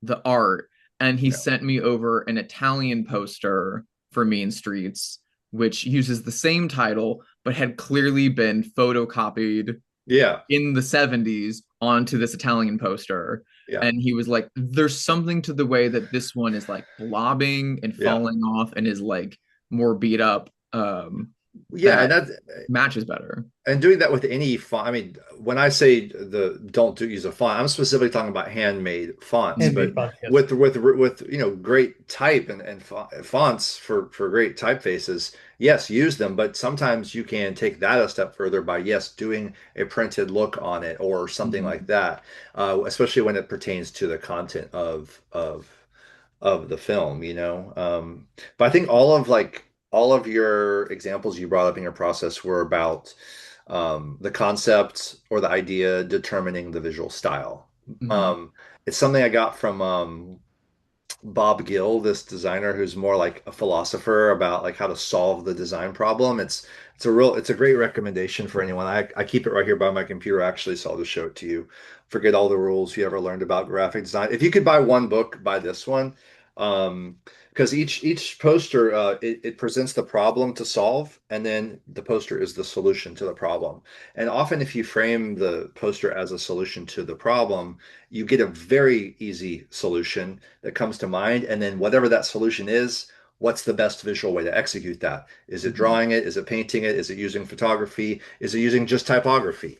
S2: the art. And he
S4: Yeah,
S2: sent me over an Italian poster for Mean Streets, which uses the same title, but had clearly been photocopied
S4: yeah,
S2: in the 70s onto this Italian poster.
S4: yeah,
S2: And he was like, there's something to the way that this one is like blobbing and
S4: yeah,
S2: falling off and is like more beat up.
S4: Yeah,
S2: that
S4: and that
S2: matches better.
S4: and doing that with any font. I mean, when I say the don't do use a font, I'm specifically talking about handmade fonts. But
S1: Handmade font, yes.
S4: with great type and fonts for great typefaces, yes, use them. But sometimes you can take that a step further by yes, doing a printed look on it or something like
S2: Mhm.
S4: that. Especially when it pertains to the content of the film, you know. But I think all of your examples you brought up in your process were about the concept or the idea determining the visual style.
S2: Mhm.
S4: Um, it's something I got from Bob Gill, this designer who's more like a philosopher about like how to solve the design problem. It's a great recommendation for anyone. I keep it right here by my computer actually, so I'll just show it to you. Forget all the rules you ever learned about graphic design. If you could buy one book, buy this one. Um, because each poster it presents the problem to solve, and then the poster is the solution to the problem. And often if you frame the poster as a solution to the problem, you get a very easy solution that comes to mind. And then whatever that solution is, what's the best visual way to execute that? Is it
S2: Mhm.
S4: drawing it? Is it painting it? Is it using photography? Is it using just typography?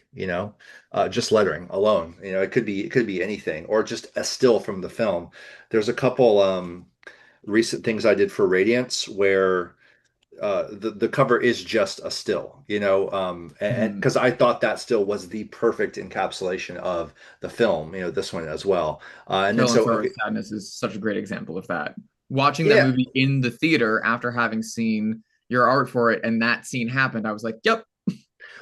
S4: Just lettering alone. It could be anything, or just a still from the film. There's a couple recent things I did for Radiance where the cover is just a still, and
S2: Mhm.
S4: because I thought that still was the perfect encapsulation of the film, this one as well. And then
S2: Kill and
S4: so
S2: Throw
S4: okay,
S2: Sadness is such a great example of that. Watching that
S4: yeah,
S2: movie in the theater after having seen your art for it and that scene happened, I was like, yep,
S4: yeah,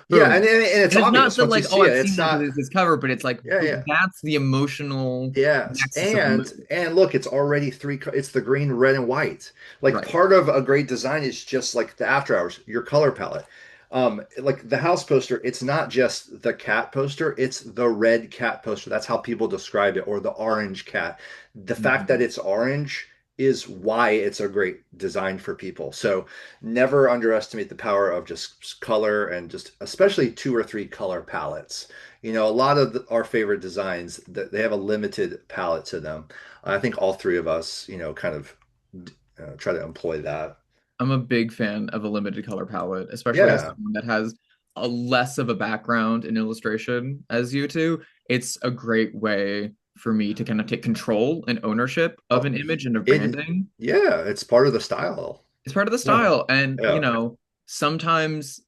S2: boom.
S4: and it's
S2: And it's not
S4: obvious
S2: that
S4: once you
S2: like, oh,
S4: see it.
S2: I've seen
S4: It's
S2: that because
S4: not,
S2: it's this cover, but it's like,
S4: yeah,
S2: but
S4: yeah.
S2: that's the emotional
S4: Yes,
S2: nexus of the movie.
S4: and look, it's already it's the green, red, and white. Like
S2: Right.
S4: part of a great design is just like the after hours, your color palette. Like the house poster, it's not just the cat poster, it's the red cat poster. That's how people describe it, or the orange cat. The fact that
S2: Mhm.
S4: it's orange is why it's a great design for people. So never underestimate the power of just color and just especially two or three color palettes. A lot of our favorite designs that they have a limited palette to them. I think all three of us, kind of try to employ that.
S2: I'm a big fan of a limited color palette, especially as
S4: Yeah.
S2: someone that has a less of a background in illustration as you do. It's a great way for me to kind of take control and ownership of
S4: Oh,
S2: an image and of
S4: it,
S2: branding.
S4: yeah, it's part of the style.
S2: It's part of the
S1: Yeah.
S2: style. And,
S4: Yeah.
S2: sometimes,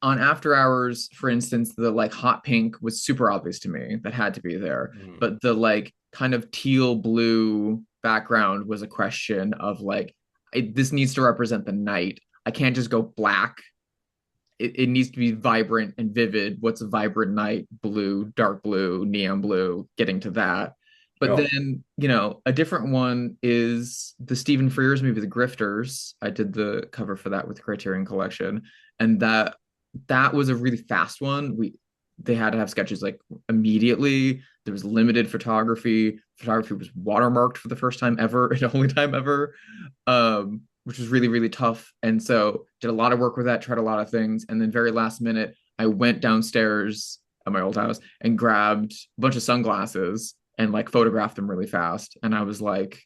S2: on after hours, for instance, the like hot pink was super obvious to me that had to be there.
S4: Mhm.
S2: But the like kind of teal blue background was a question of like, this needs to represent the night. I can't just go black. It needs to be vibrant and vivid. What's a vibrant night? Blue, dark blue, neon blue, getting to that. But
S4: Yeah.
S2: then, a different one is the Stephen Frears movie, The Grifters. I did the cover for that with Criterion Collection. And that was a really fast one. They had to have sketches like immediately. There was limited photography. Photography was watermarked for the first time ever and only time ever. Which was really, really tough. And so did a lot of work with that, tried a lot of things. And then very last minute, I went downstairs at my old house and grabbed a bunch of sunglasses and like photographed them really fast. And I was like,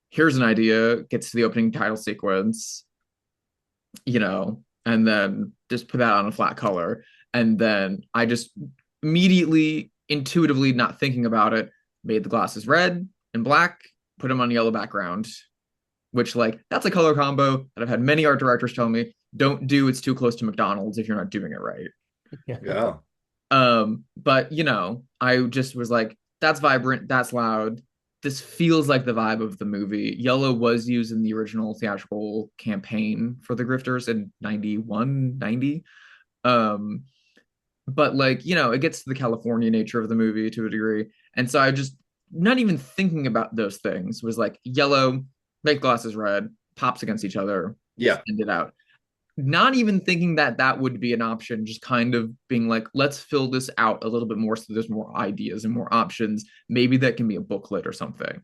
S2: here's an idea, gets to the opening title sequence, and then just put that on a flat color. And then I just immediately, intuitively, not thinking about it, made the glasses red and black, put them on yellow background, which like that's a color combo that I've had many art directors tell me don't do. It's too close to McDonald's if you're not doing it right.
S1: Yeah.
S4: Yeah.
S2: But I just was like, that's vibrant, that's loud. This feels like the vibe of the movie. Yellow was used in the original theatrical campaign for the Grifters in 91, 90. Um, but like, it gets to the California nature of the movie to a degree. And so I just not even thinking about those things was like yellow, make glasses red, pops against each other,
S4: Yeah.
S2: send it out. Not even thinking that that would be an option, just kind of being like, let's fill this out a little bit more so there's more ideas and more options. Maybe that can be a booklet or something.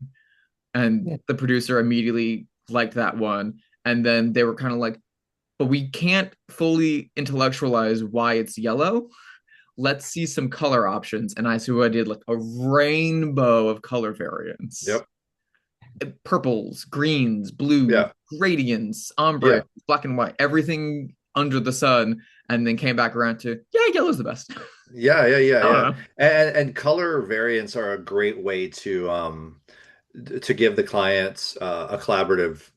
S2: And
S1: Yeah.
S2: the producer immediately liked that one. And then they were kind of like, but we can't fully intellectualize why it's yellow. Let's see some color options. And I did like a rainbow of color variants.
S4: Yep.
S2: purples, greens, blues,
S4: Yeah.
S2: gradients, ombre,
S4: Yeah.
S2: black and white, everything under the sun, and then came back around to, yeah, yellow's the best.
S4: Yeah, yeah, yeah,
S2: I don't
S4: yeah.
S2: know.
S4: And color variants are a great way to give the clients a collaborative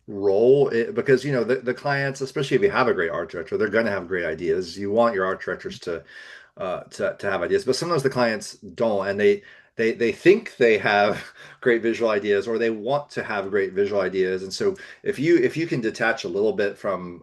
S4: role because the clients, especially if you have a great art director, they're going to have great ideas. You want your art directors to have ideas, but sometimes the clients don't, and they think they have great visual ideas or they want to have great visual ideas. And so if you can detach a little bit from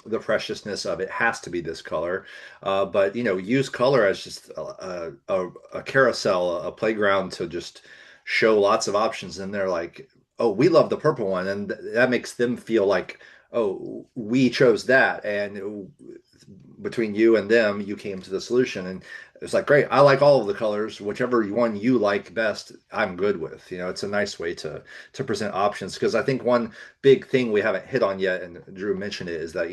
S4: the preciousness of it has to be this color, but use color as just a carousel, a playground to just show lots of options, and they're like, oh, we love the purple one, and that makes them feel like, oh, we chose that, and between you and them, you came to the solution. And it's like, great, I like all of the colors. Whichever one you like best, I'm good with. It's a nice way to present options because I think one big thing we haven't hit on yet, and Drew mentioned it, is that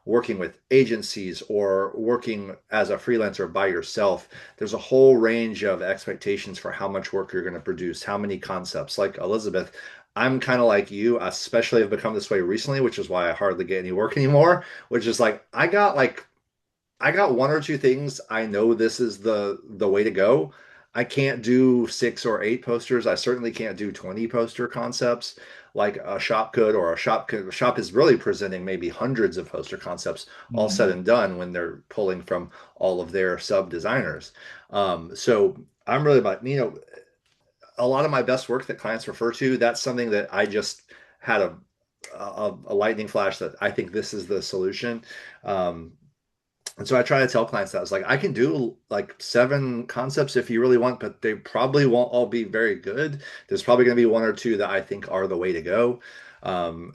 S4: working with agencies or working as a freelancer by yourself, there's a whole range of expectations for how much work you're going to produce, how many concepts. Like Elizabeth, I'm kind of like you, especially have become this way recently, which is why I hardly get any work anymore, which is like I got one or two things I know this is the way to go. I can't do 6 or 8 posters. I certainly can't do 20 poster concepts like a shop could, or a shop is really presenting maybe hundreds of poster concepts all said
S2: Mhm.
S4: and done when they're pulling from all of their sub designers. So I'm really about, a lot of my best work that clients refer to, that's something that I just had a lightning flash that I think this is the solution. Um, and so I try to tell clients that I was like, I can do like 7 concepts if you really want, but they probably won't all be very good. There's probably going to be one or two that I think are the way to go. Um,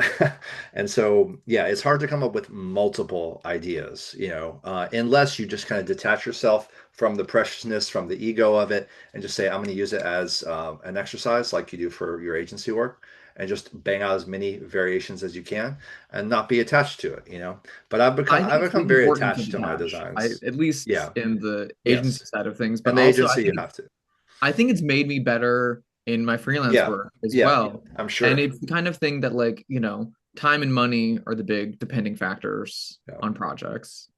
S4: and so, yeah, it's hard to come up with multiple ideas, unless you just kind of detach yourself from the preciousness, from the ego of it, and just say, I'm going to use it as an exercise like you do for your agency work, and just bang out as many variations as you can and not be attached to it. But I've become
S2: I think
S4: I've
S2: it's
S4: become
S2: really
S4: very
S2: important to
S4: attached to my
S2: detach. I
S4: designs.
S2: at least
S4: Yeah.
S2: in the agency
S4: Yes.
S2: side of things, but
S4: And the
S2: also
S4: agency you have to.
S2: I think it's made me better in my freelance
S4: Yeah.
S2: work as
S4: Yeah.
S2: well.
S4: I'm
S2: And
S4: sure.
S2: it's the kind of thing that like, time and money are the big depending factors
S4: Yeah.
S2: on projects,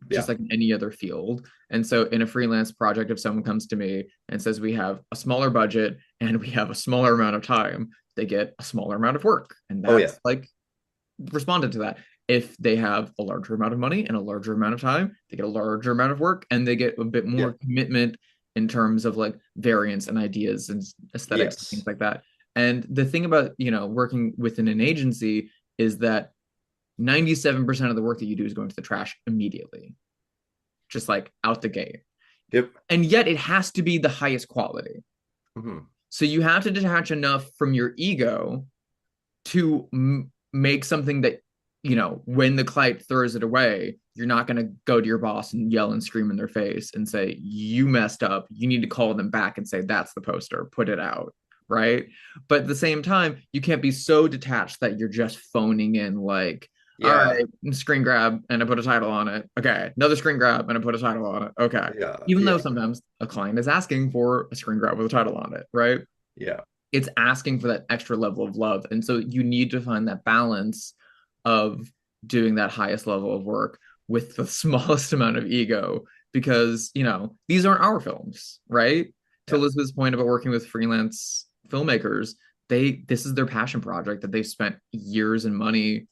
S2: just
S4: Yeah.
S2: like in any other field. And so in a freelance project, if someone comes to me and says we have a smaller budget and we have a smaller amount of time, they get a smaller amount of work. And
S4: Oh yeah.
S2: that's like responded to that. If they have a larger amount of money and a larger amount of time, they get a larger amount of work and they get a bit
S4: Yeah.
S2: more commitment in terms of like variants and ideas and aesthetics and things
S4: Yes.
S2: like that. And the thing about, working within an agency is that 97% of the work that you do is going to the trash immediately, just like out the gate.
S4: Yep.
S2: And yet it has to be the highest quality.
S4: Hmm.
S2: So you have to detach enough from your ego to make something that when the client throws it away, you're not going to go to your boss and yell and scream in their face and say you messed up. You need to call them back and say that's the poster, put it out, right? But at the same time, you can't be so detached that you're just phoning in like, all
S4: Yeah.
S2: right, screen grab and I put a title on it, okay, another screen grab and I put a title on it, okay,
S4: Yeah.
S2: even though
S4: Yeah.
S2: sometimes a client is asking for a screen grab with a title on it, right?
S4: Yeah.
S2: It's asking for that extra level of love. And so you need to find that balance of doing that highest level of work with the smallest amount of ego because, these aren't our films, right? To
S4: Yeah.
S2: Elizabeth's point about working with freelance filmmakers, this is their passion project that they've spent years and money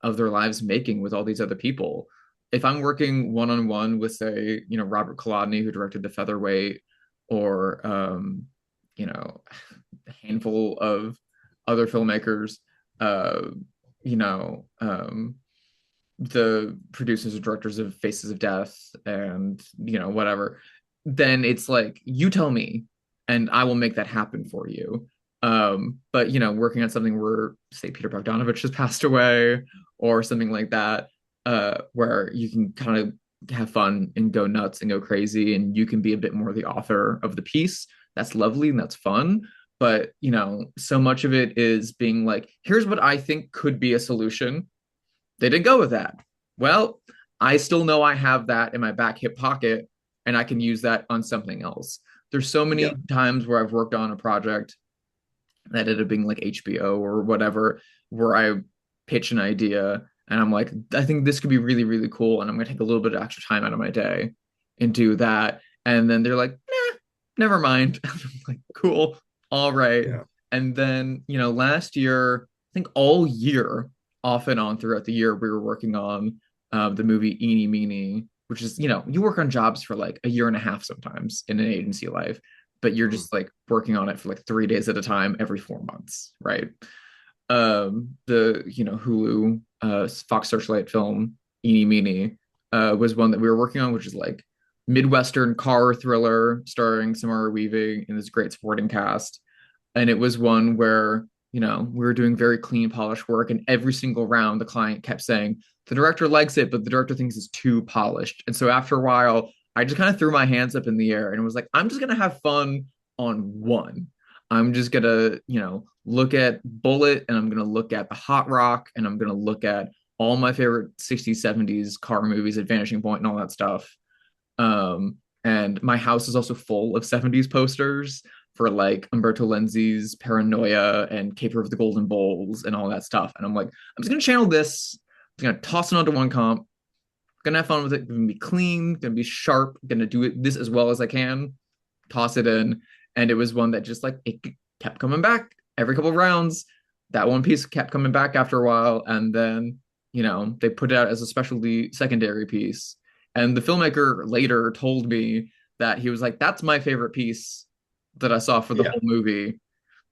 S2: of their lives making with all these other people. If I'm working one on one with, say, Robert Kolodny, who directed The Featherweight, or you know, a handful of other filmmakers, uh, you know, um, the producers or directors of Faces of Death and, whatever, then it's like, you tell me and I will make that happen for you. But, working on something where, say, Peter Bogdanovich has passed away or something like that, where you can kind of have fun and go nuts and go crazy and you can be a bit more the author of the piece. That's lovely and that's fun. But, so much of it is being like, here's what I think could be a solution. They didn't go with that. Well, I still know I have that in my back hip pocket and I can use that on something else. There's so
S4: Yeah.
S2: many times where I've worked on a project that ended up being like HBO or whatever, where I pitch an idea and I'm like, I think this could be really, really cool. And I'm going to take a little bit of extra time out of my day and do that. And then they're like, nah, never mind. I'm like, cool. All right.
S4: Yeah.
S2: And then, last year, I think all year, off and on throughout the year, we were working on the movie Eeny Meeny, which is, you work on jobs for like a year and a half sometimes in an agency life, but you're
S4: Mm.
S2: just like working on it for like 3 days at a time every 4 months, right? The Hulu Fox Searchlight film Eeny Meeny was one that we were working on, which is like Midwestern car thriller starring Samara Weaving in this great supporting cast. And it was one where, we were doing very clean, polished work, and every single round the client kept saying, the director likes it, but the director thinks it's too polished. And so after a while, I just kind of threw my hands up in the air and was like, I'm just gonna have fun on one. I'm just gonna, look at Bullet, and I'm gonna look at the Hot Rock, and I'm gonna look at all my favorite 60s, 70s car movies at Vanishing Point and all that stuff. And my house is also full of 70s posters for like Umberto Lenzi's Paranoia and Caper of the Golden Bowls and all that stuff. And I'm like, I'm just gonna channel this. I'm gonna toss it onto one comp. Gonna have fun with it. Gonna be clean. Gonna be sharp. Gonna do it this as well as I can. Toss it in, and it was one that just like it kept coming back every couple of rounds. That one piece kept coming back after a while, and then they put it out as a specialty secondary piece. And the filmmaker later told me that he was like, "That's my favorite piece that I saw for the
S4: Yeah.
S2: whole movie.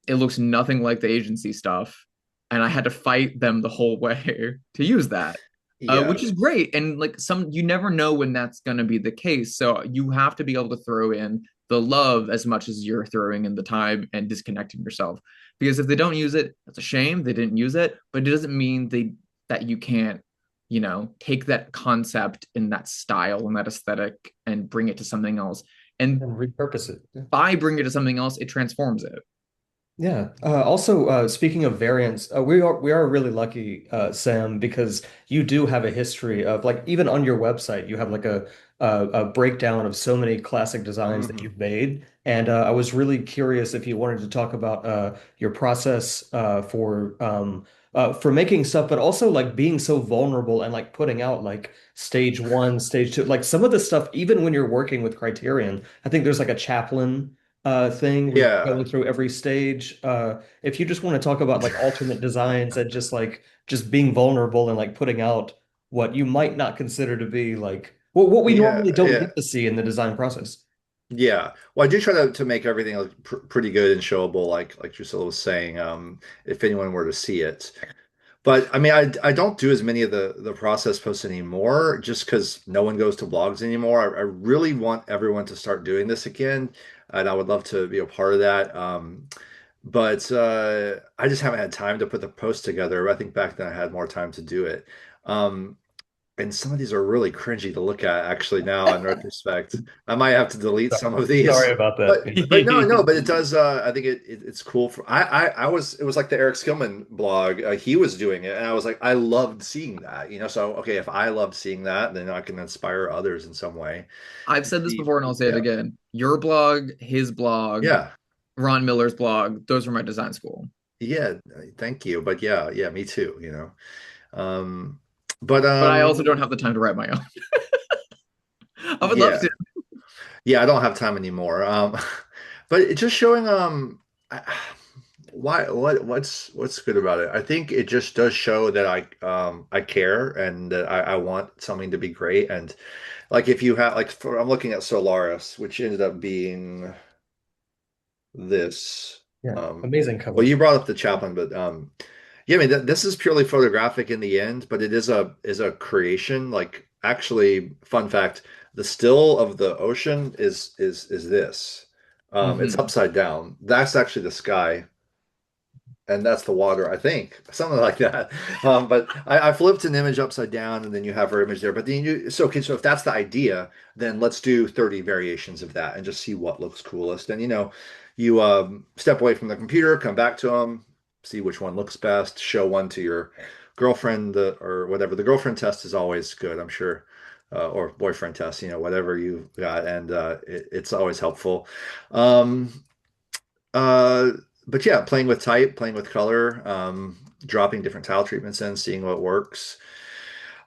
S2: It looks nothing like the agency stuff." And I had to fight them the whole way to use that,
S4: Yeah.
S2: which is great. And like you never know when that's going to be the case. So you have to be able to throw in the love as much as you're throwing in the time and disconnecting yourself. Because if they don't use it, that's a shame. They didn't use it, but it doesn't mean that you can't, take that concept and that style and that aesthetic and bring it to something else. And
S1: And repurpose it.
S2: by bringing it to something else, it transforms it.
S1: Yeah. Also, speaking of variants, we are really lucky, Sam, because you do have a history of like even on your website, you have like a breakdown of so many classic designs that
S4: Hmm.
S1: you've made, and I was really curious if you wanted to talk about your process for making stuff, but also like being so vulnerable and like putting out like stage one, stage two, like some of the stuff, even when you're working with Criterion, I think there's like a chaplain thing where you're
S4: Yeah.
S1: going through every stage. If you just want to talk about like alternate designs and just being vulnerable and like putting out what you might not consider to be like what we
S4: Yeah.
S1: normally don't
S4: Yeah.
S1: get to see in the design process.
S4: Yeah. Well, I do try to make everything look pretty good and showable, like Drusilla was saying, if anyone were to see it. But I mean, I don't do as many of the process posts anymore just because no one goes to blogs anymore. I really want everyone to start doing this again, and I would love to be a part of that. But I just haven't had time to put the post together. I think back then I had more time to do it. Um, and some of these are really cringy to look at actually now in retrospect. I might have to delete some of
S1: Sorry
S4: these.
S1: about
S4: But no, no,
S1: that.
S4: but it does I think it's cool for I was it was like the Eric Skillman blog. He was doing it and I was like I loved seeing that, So okay, if I loved seeing that, then I can inspire others in some way.
S2: I've
S4: And
S2: said this
S4: see,
S2: before and I'll say it
S4: yeah.
S2: again. Your blog, his blog,
S4: Yeah.
S2: Ron Miller's blog, those were my design school.
S4: Yeah, thank you. But yeah, yeah, me too. Um but
S2: But I also don't have the time to write my own. I would love
S4: yeah.
S2: to.
S4: Yeah, I don't have time anymore. But it's just showing I- why what's good about it? I think it just does show that I care and that I want something to be great. And like if you have I'm looking at Solaris, which ended up being this.
S1: Yeah,
S4: Um,
S1: amazing
S4: well,
S1: cover.
S4: you brought up the Chaplin, but yeah, I mean this is purely photographic in the end, but it is a creation. Like actually, fun fact, the still of the ocean is this. It's
S2: Mhm.
S4: upside down. That's actually the sky and that's the water, I think, something like that. But I flipped an image upside down, and then you have her image there. But then so okay, so if that's the idea, then let's do 30 variations of that and just see what looks coolest. And you step away from the computer, come back to them, see which one looks best, show one to your girlfriend or whatever. The girlfriend test is always good, I'm sure. Or boyfriend test, whatever you got, and it's always helpful. Um, uh, but yeah, playing with type, playing with color, dropping different tile treatments in, seeing what works.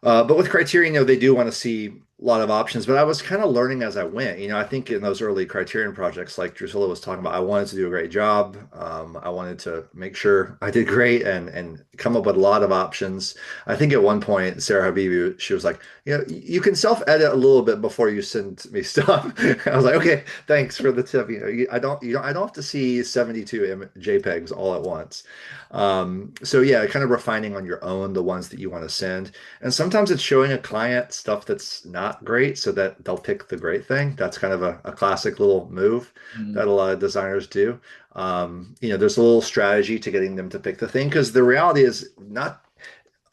S4: But with Criterion, they do want to see a lot of options. But I was kind of learning as I went. I think in those early Criterion projects, like Drusilla was talking about, I wanted to do a great job. I wanted to make sure I did great and come up with a lot of options. I think at one point, Sarah Habibi, she was like, you can self-edit a little bit before you send me stuff. I was like, okay, thanks for the tip. I don't have to see 72 JPEGs all at once. So yeah, kind of refining on your own the ones that you want to send. And sometimes it's showing a client stuff that's not great so that they'll pick the great thing. That's kind of a classic little move
S2: Mm.
S4: that a lot of designers do. There's a little strategy to getting them to pick the thing because the reality is not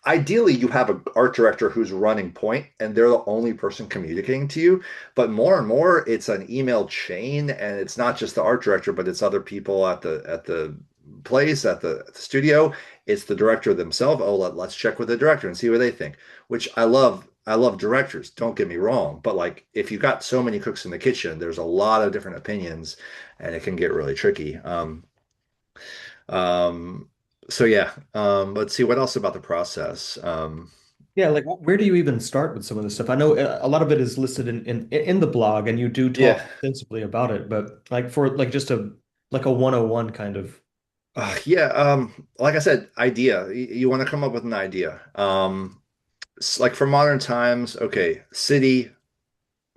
S4: ideally you have an art director who's running point and they're the only person communicating to you, but more and more it's an email chain and it's not just the art director but it's other people at the place at the studio. It's the director themselves. Oh, let's check with the director and see what they think, which I love directors, don't get me wrong, but like if you've got so many cooks in the kitchen, there's a lot of different opinions and it can get really tricky. Um, so yeah, let's see what else about the process.
S1: Yeah, like where do you even start with some of this stuff? I know a lot of it is listed in the blog, and you do talk
S4: Yeah,
S1: extensively about it. But like for like just a 101 kind of.
S4: yeah. Like I said, idea. You want to come up with an idea. Like for modern times, okay, city,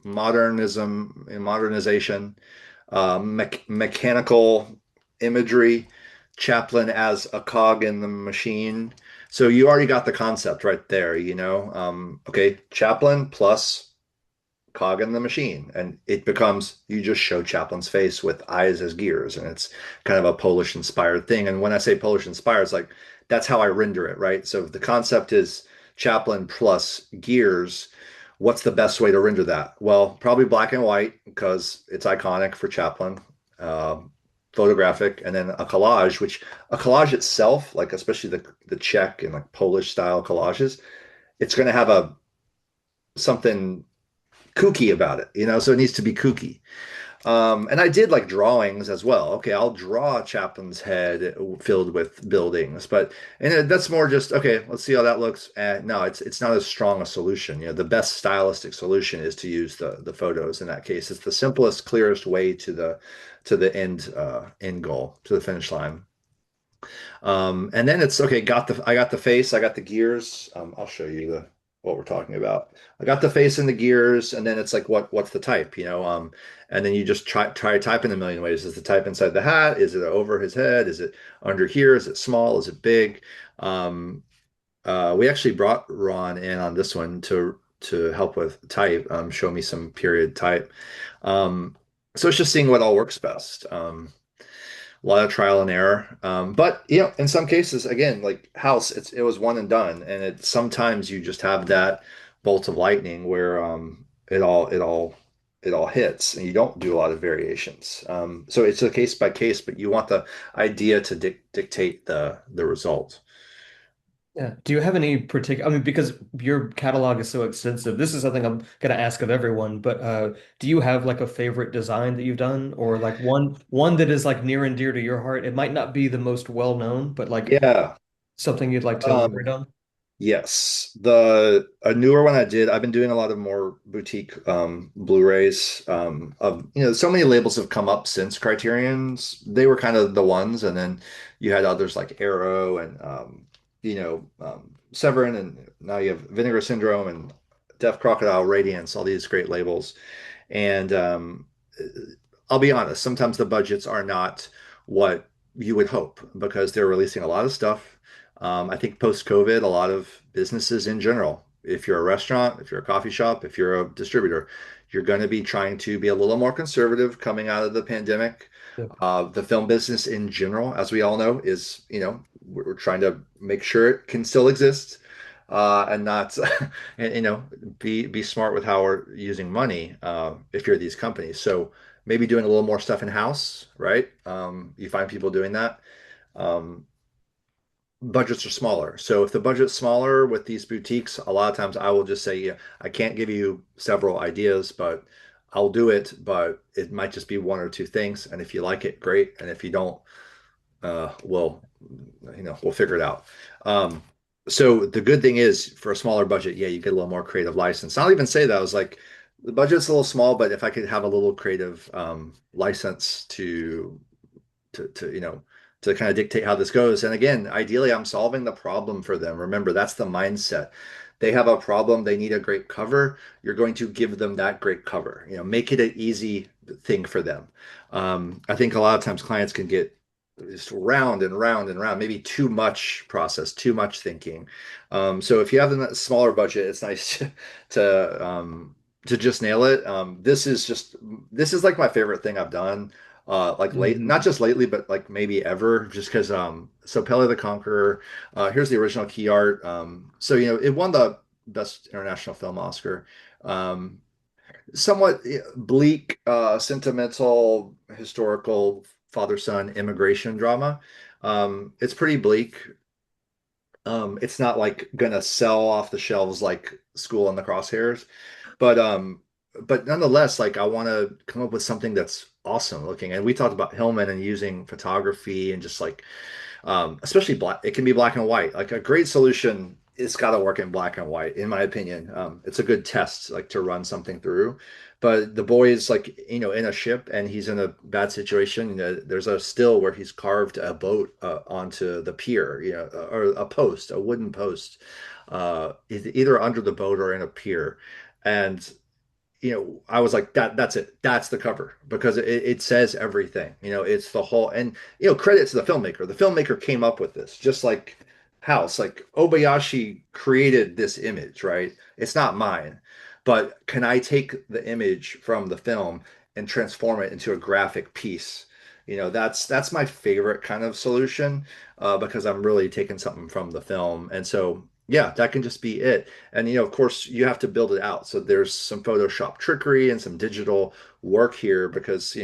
S4: modernism and modernization, mechanical imagery, Chaplin as a cog in the machine. So you already got the concept right there. Okay, Chaplin plus cog in the machine, and it becomes you just show Chaplin's face with eyes as gears, and it's kind of a Polish inspired thing. And when I say Polish inspired, it's like that's how I render it, right? So if the concept is Chaplin plus gears, what's the best way to render that? Well, probably black and white because it's iconic for Chaplin. Um, Photographic, and then a collage, which a collage itself, like especially the Czech and like Polish style collages, it's going to have a something kooky about it. So it needs to be kooky. And I did like drawings as well. Okay, I'll draw Chaplin's head filled with buildings, but that's more just okay. Let's see how that looks. And no, it's not as strong a solution. The best stylistic solution is to use the photos. In that case, it's the simplest, clearest way to the end goal, to the finish line. And then it's okay. I got the face, I got the gears. I'll show you the what we're talking about. I got the face and the gears, and then it's like what's the type. And then you just try typing a million ways. Is the type inside the hat? Is it over his head? Is it under here? Is it small? Is it big? Um, we actually brought Ron in on this one to help with type, show me some period type. So it's just seeing what all works best. A lot of trial and error. But in some cases, again, like House, it was one and done, and sometimes you just have that bolt of lightning where it all hits, and you don't do a lot of variations. So it's a case by case, but you want the idea to dictate the result.
S1: Yeah. Do you have any particular, I mean, because your catalog is so extensive, this is something I'm gonna ask of everyone, but do you have like a favorite design that you've done or like one that is like near and dear to your heart? It might not be the most well known, but like
S4: Yeah.
S1: something you'd like to elaborate
S4: Um,
S1: on?
S4: Yes, the a newer one I did. I've been doing a lot of more boutique Blu-rays. Of so many labels have come up since Criterion's. They were kind of the ones, and then you had others like Arrow and Severin, and now you have Vinegar Syndrome and Deaf Crocodile, Radiance, all these great labels. And I'll be honest, sometimes the budgets are not what you would hope because they're releasing a lot of stuff. I think post-COVID, a lot of businesses in general, if you're a restaurant, if you're a coffee shop, if you're a distributor, you're going to be trying to be a little more conservative coming out of the pandemic.
S1: Yep.
S4: The film business in general, as we all know, we're trying to make sure it can still exist and not, and, be smart with how we're using money if you're these companies. So maybe doing a little more stuff in house, right? You find people doing that. Um, Budgets are smaller. So if the budget's smaller with these boutiques, a lot of times I will just say, yeah, I can't give you several ideas, but I'll do it, but it might just be one or two things. And if you like it, great. And if you don't, we'll we'll figure it out. Um, so the good thing is for a smaller budget, yeah, you get a little more creative license. I'll even say that I was like, the budget's a little small, but if I could have a little creative license to to kind of dictate how this goes. And again, ideally, I'm solving the problem for them. Remember, that's the mindset. They have a problem, they need a great cover. You're going to give them that great cover. Make it an easy thing for them. I think a lot of times clients can get just round and round and round, maybe too much process, too much thinking. So if you have a smaller budget, it's nice to just nail it. This is like my favorite thing I've done like late, not
S2: Mhm.
S4: just lately, but like maybe ever, just because so Pele the Conqueror, here's the original key art. So it won the best international film Oscar. um Somewhat bleak, sentimental, historical father-son immigration drama. It's pretty bleak. It's not like gonna sell off the shelves like School in the Crosshairs, but nonetheless, like I want to come up with something that's awesome looking. And we talked about Hillman and using photography and just like especially black. It can be black and white. Like a great solution, it's got to work in black and white, in my opinion. It's a good test, like to run something through. But the boy is like, in a ship and he's in a bad situation. There's a still where he's carved a boat onto the pier, or a post, a wooden post, either under the boat or in a pier. And I was like, that's it. That's the cover because it says everything. It's the whole, and credit to the filmmaker. The filmmaker came up with this, just like House. Like Obayashi created this image, right? It's not mine, but can I take the image from the film and transform it into a graphic piece? That's my favorite kind of solution, because I'm really taking something from the film, and so yeah, that can just be it. And of course, you have to build it out. So there's some Photoshop trickery and some digital work here because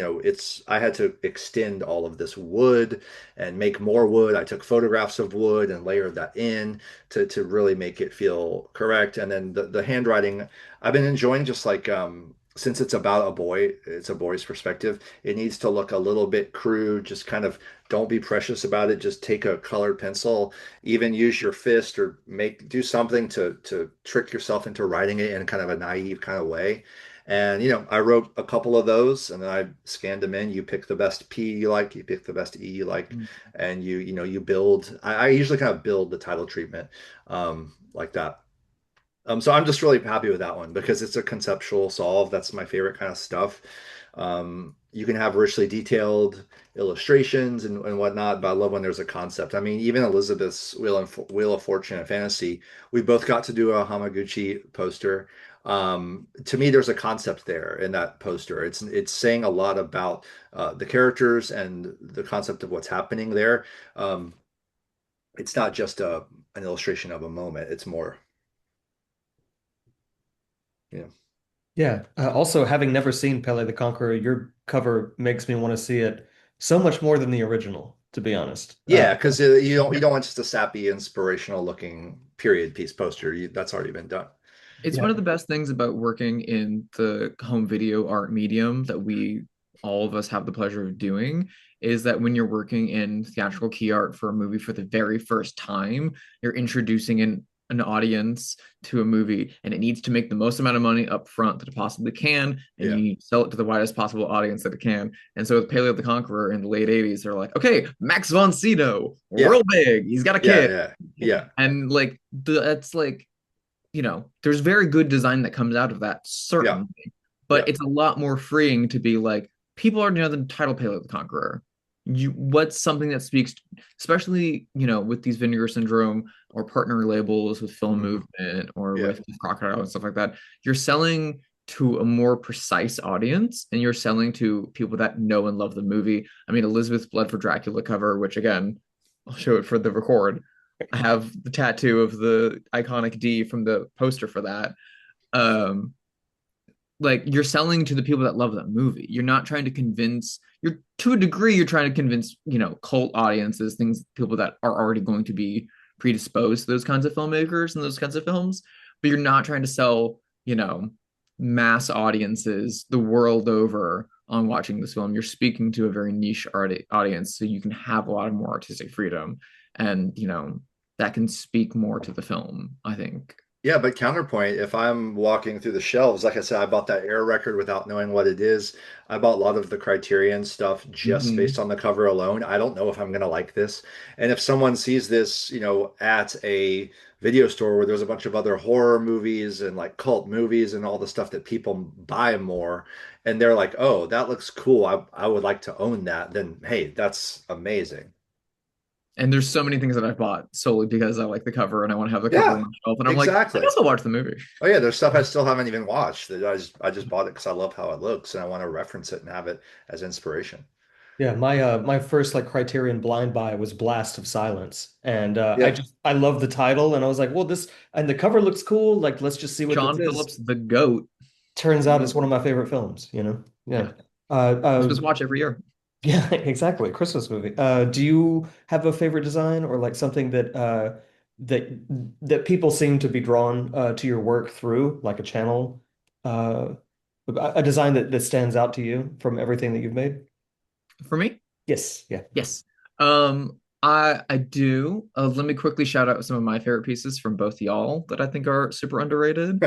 S4: I had to extend all of this wood and make more wood. I took photographs of wood and layered that in to really make it feel correct. And then the handwriting, I've been enjoying, just like since it's about a boy, it's a boy's perspective. It needs to look a little bit crude, just kind of don't be precious about it. Just take a colored pencil, even use your fist or do something to trick yourself into writing it in kind of a naive kind of way. And I wrote a couple of those and then I scanned them in. You pick the best P you like, you pick the best E you like, and you build. I usually kind of build the title treatment like that. So I'm just really happy with that one because it's a conceptual solve. That's my favorite kind of stuff. You can have richly detailed illustrations and whatnot, but I love when there's a concept. I mean, even Elizabeth's Wheel of Fortune and Fantasy, we both got to do a Hamaguchi poster. To me, there's a concept there in that poster. It's saying a lot about the characters and the concept of what's happening there. Um, it's not just an illustration of a moment. It's more, you know.
S1: Yeah. Also, having never seen Pele the Conqueror, your cover makes me want to see it so much more than the original, to be honest.
S4: Yeah, because you don't want just a sappy, inspirational looking period piece poster. That's already been done.
S2: It's one
S1: Yeah.
S2: of the best things about working in the home video art medium that we all of us have the pleasure of doing is that when you're working in theatrical key art for a movie for the very first time, you're introducing an audience to a movie and it needs to make the most amount of money up front that it possibly can, and
S4: Yeah,
S2: you need to sell it to the widest possible audience that it can. And so with Paleo the Conqueror in the late 80s, they're like, okay, Max von Sydow,
S4: yeah,
S2: real big, he's got a
S4: yeah,
S2: kid.
S4: yeah, yeah,
S2: And like that's like there's very good design that comes out of that,
S4: yeah,
S2: certainly. But
S4: yeah,
S2: it's a lot more freeing to be like, people already know the title Pale the Conqueror. What's something that speaks, especially, with these Vinegar Syndrome or partner labels with Film
S4: mhm,
S2: Movement or
S4: yeah,
S2: with Crocodile and stuff like that, you're selling to a more precise audience and you're selling to people that know and love the movie. I mean, Elizabeth Blood for Dracula cover, which again, I'll show it for the record. I have the tattoo of the iconic D from the poster for that. Um, like you're selling to the people that love that movie. You're not trying to convince, you're to a degree, you're trying to convince, cult audiences, things, people that are already going to be predisposed to those kinds of filmmakers and those kinds of films, but you're not trying to sell, mass audiences the world over on watching this film. You're speaking to a very niche audience, so you can have a lot of more artistic freedom, and that can speak more to the film, I think.
S4: Yeah, but counterpoint, if I'm walking through the shelves, like I said, I bought that Air record without knowing what it is. I bought a lot of the Criterion stuff just based
S2: Hmm.
S4: on the cover alone. I don't know if I'm going to like this. And if someone sees this, at a video store where there's a bunch of other horror movies and like cult movies and all the stuff that people buy more, and they're like, "Oh, that looks cool. I would like to own that." Then, hey, that's amazing.
S2: And there's so many things that I've bought solely because I like the cover and I want to have the cover on
S4: Yeah,
S2: my shelf. And I'm like, I can
S4: exactly.
S2: also watch the movie.
S4: Oh yeah, there's stuff I still haven't even watched that I just bought it because I love how it looks and I want to reference it and have it as inspiration.
S1: Yeah, my first like Criterion blind buy was Blast of Silence. And I
S4: Yeah.
S1: just I love the title and I was like, well, this and the cover looks cool. Like, let's just see what this
S2: Sean
S1: is.
S2: Phillips, the GOAT.
S1: Turns out it's one of my favorite films, Yeah.
S2: Yeah.
S1: Uh,
S2: We're
S1: uh
S2: supposed to watch every year.
S1: yeah, exactly. Christmas movie. Do you have a favorite design or like something that that people seem to be drawn to your work through, like a channel, uh a design that stands out to you from everything that you've made?
S2: For me,
S1: Yes, yeah.
S2: yes. I do. Let me quickly shout out some of my favorite pieces from both y'all that I think are super underrated.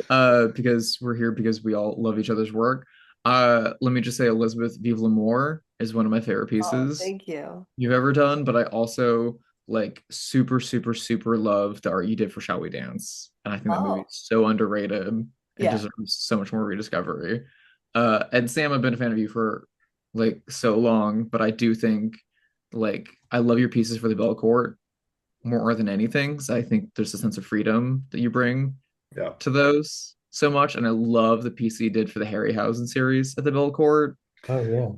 S2: Because we're here because we all love each other's work. Let me just say Elizabeth Vive l'Amour is one of my favorite
S3: Oh,
S2: pieces
S3: thank you.
S2: you've ever done, but I also like super, super, super love the art you did for Shall We Dance. And I think that movie is
S3: Oh,
S2: so underrated and
S3: yeah.
S2: deserves so much more rediscovery. And Sam, I've been a fan of you for like so long, but I do think like I love your pieces for the Bell Court more than anything. So I think there's a sense of freedom that you bring
S4: Yeah.
S2: to those so much. And I love the piece you did for the Harryhausen series at the Bell Court.
S1: Oh yeah.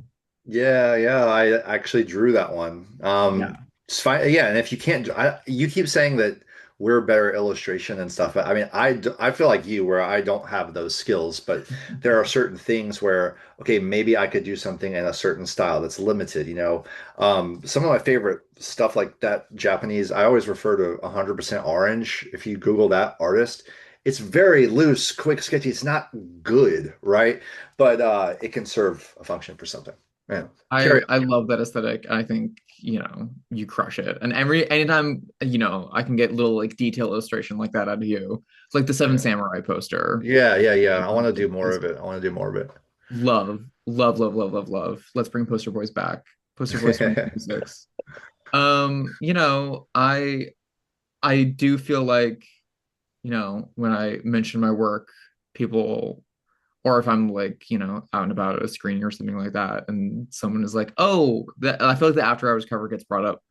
S4: Yeah, yeah, I actually drew that one.
S2: Yeah.
S4: It's fine. Yeah, and if you can't, you keep saying that we're better illustration and stuff. But I mean, I feel like you, where I don't have those skills, but there are certain things where, okay, maybe I could do something in a certain style that's limited. Some of my favorite stuff like that Japanese, I always refer to 100% Orange. If you Google that artist, it's very loose, quick, sketchy. It's not good, right? But it can serve a function for something. Yeah. Carry.
S2: I love that aesthetic. I think, you crush it. And anytime, I can get little like detail illustration like that out of you. It's like the Seven
S4: Yeah.
S2: Samurai poster.
S4: Yeah, yeah, yeah. I want to do more of it. I want to do more of
S2: Love, love, love, love, love, love. Let's bring Poster Boys back. Poster Boys
S4: it.
S2: 2026. I do feel like, when I mention my work, people, or if I'm like, out and about at a screening or something like that, and someone is like, "Oh," that I feel like the After Hours cover gets brought up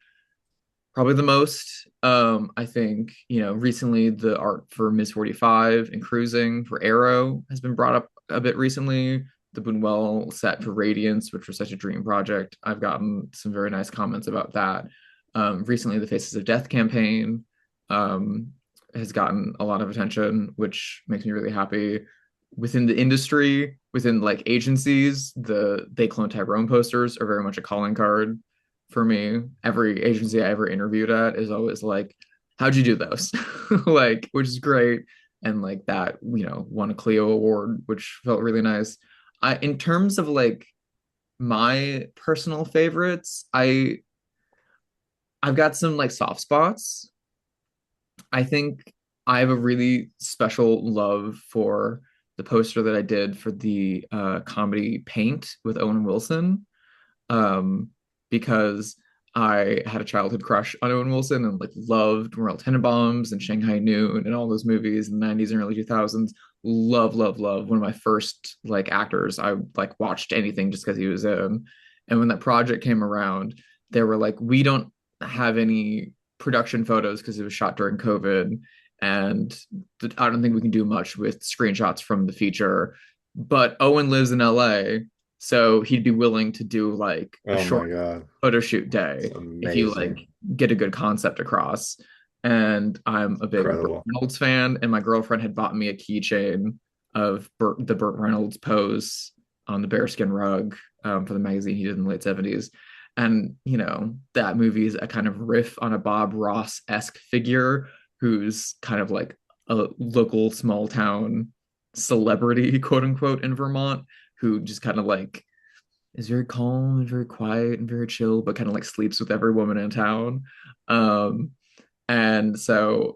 S2: probably the most. I think, recently the art for Ms. 45 and Cruising for Arrow has been brought up a bit recently. The Buñuel set for Radiance, which was such a dream project. I've gotten some very nice comments about that. Recently, the Faces of Death campaign um, has gotten a lot of attention, which makes me really happy. Within the industry, within like agencies, the They Clone Tyrone posters are very much a calling card for me. Every agency I ever interviewed at is always like, how'd you do those? Like, which is great. And like that, won a Clio award, which felt really nice. In terms of like my personal favorites, I've got some like soft spots. I think I have a really special love for the poster that I did for the comedy Paint with Owen Wilson, um, because I had a childhood crush on Owen Wilson and like loved Royal Tenenbaums and Shanghai Noon and all those movies in the 90s and early 2000s. Love, love, love. One of my first like actors I like watched anything just because he was in. And when that project came around, they were like, we don't have any production photos because it was shot during COVID. And I don't think we can do much with screenshots from the feature. But Owen lives in LA, so he'd be willing to do like a
S4: Oh
S2: short
S4: my God.
S2: photo shoot
S4: It's
S2: day if you like
S4: amazing.
S2: get a good concept across. And I'm a big Burt
S4: Incredible.
S2: Reynolds fan, and my girlfriend had bought me a keychain of the Burt Reynolds pose on the bearskin rug for the magazine he did in the late 70s. And, that movie is a kind of riff on a Bob Ross-esque figure who's kind of like a local small town celebrity, quote unquote, in Vermont, who just kind of like is very calm and very quiet and very chill, but kind of like sleeps with every woman in town. Um, and so,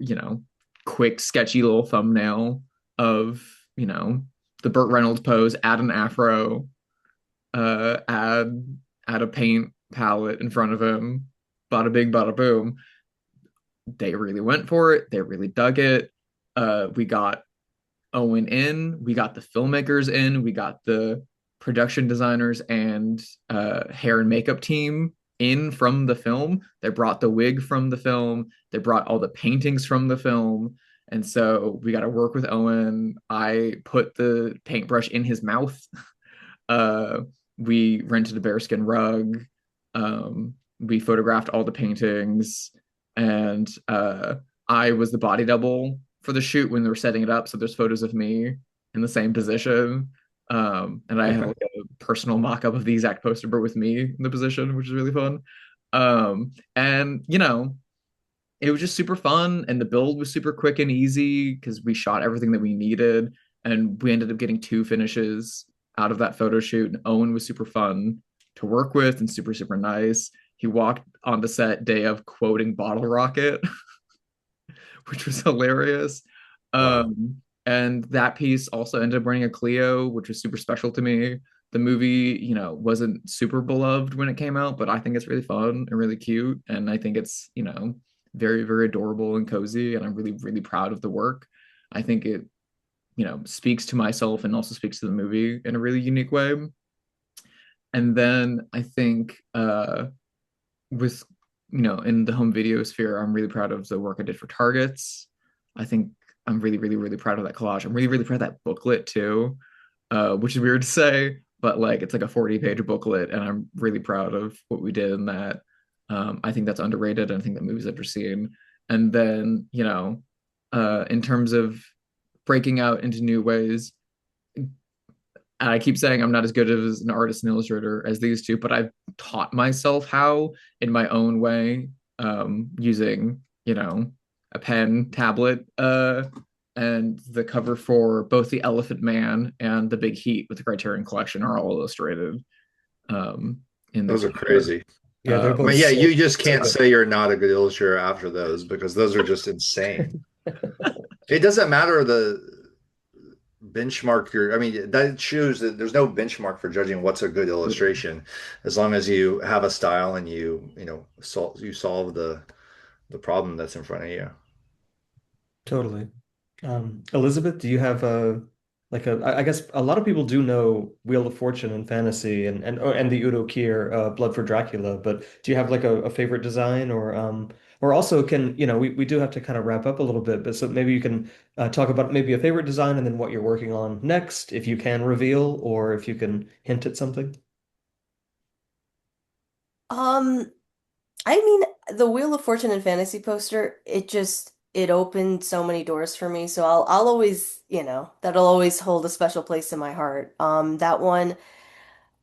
S2: quick, sketchy little thumbnail of, you know, the Burt Reynolds pose, add an afro, uh, add add a paint palette in front of him, bada bing, bada boom. They really went for it. They really dug it. We got Owen in, we got the filmmakers in, we got the production designers and hair and makeup team in from the film. They brought the wig from the film, they brought all the paintings from the film. And so we got to work with Owen. I put the paintbrush in his mouth. Uh, we rented a bearskin rug. We photographed all the paintings, and I was the body double for the shoot when they were setting it up. So there's photos of me in the same position. And I have like a personal mock-up of the exact poster, but with me in the position, which is really fun. And it was just super fun, and the build was super quick and easy because we shot everything that we needed, and we ended up getting two finishes out of that photo shoot. And Owen was super fun to work with and super, super nice. He walked on the set day of quoting Bottle Rocket, which was hilarious.
S4: Wow.
S2: And that piece also ended up winning a Clio, which was super special to me. The movie, wasn't super beloved when it came out, but I think it's really fun and really cute. And I think it's, very, very adorable and cozy. And I'm really, really proud of the work. I think it, speaks to myself and also speaks to the movie in a really unique way. And then I think with in the home video sphere, I'm really proud of the work I did for Targets. I think I'm really, really, really proud of that collage. I'm really, really proud of that booklet too, which is weird to say, but like it's like a 40-page booklet, and I'm really proud of what we did in that. I think that's underrated, and I think that movie's underseen. And then, in terms of breaking out into new ways, I keep saying I'm not as good as an artist and illustrator as these two, but I've taught myself how in my own way, using, a pen, tablet, and the cover for both the Elephant Man and the Big Heat with the Criterion Collection are all illustrated in the
S4: Those are
S2: Canva.
S4: crazy.
S1: Yeah, they're
S4: I
S1: both
S4: mean,
S2: Um,
S4: yeah,
S1: so
S4: you just
S1: so
S4: can't
S1: good.
S4: say you're not a good illustrator after those because those are just insane. It doesn't matter the benchmark I mean, that shows that there's no benchmark for judging what's a good illustration, as long as you have a style and you solve the problem that's in front of you.
S1: Totally. Elizabeth, do you have I guess a lot of people do know Wheel of Fortune and fantasy and the Udo Kier Blood for Dracula, but do you have like a favorite design or also can, we do have to kind of wrap up a little bit, but so maybe you can talk about maybe a favorite design and then what you're working on next, if you can reveal or if you can hint at something.
S3: Um, I mean, the Wheel of Fortune and Fantasy poster, it opened so many doors for me. So I'll always, that'll always hold a special place in my heart. That one,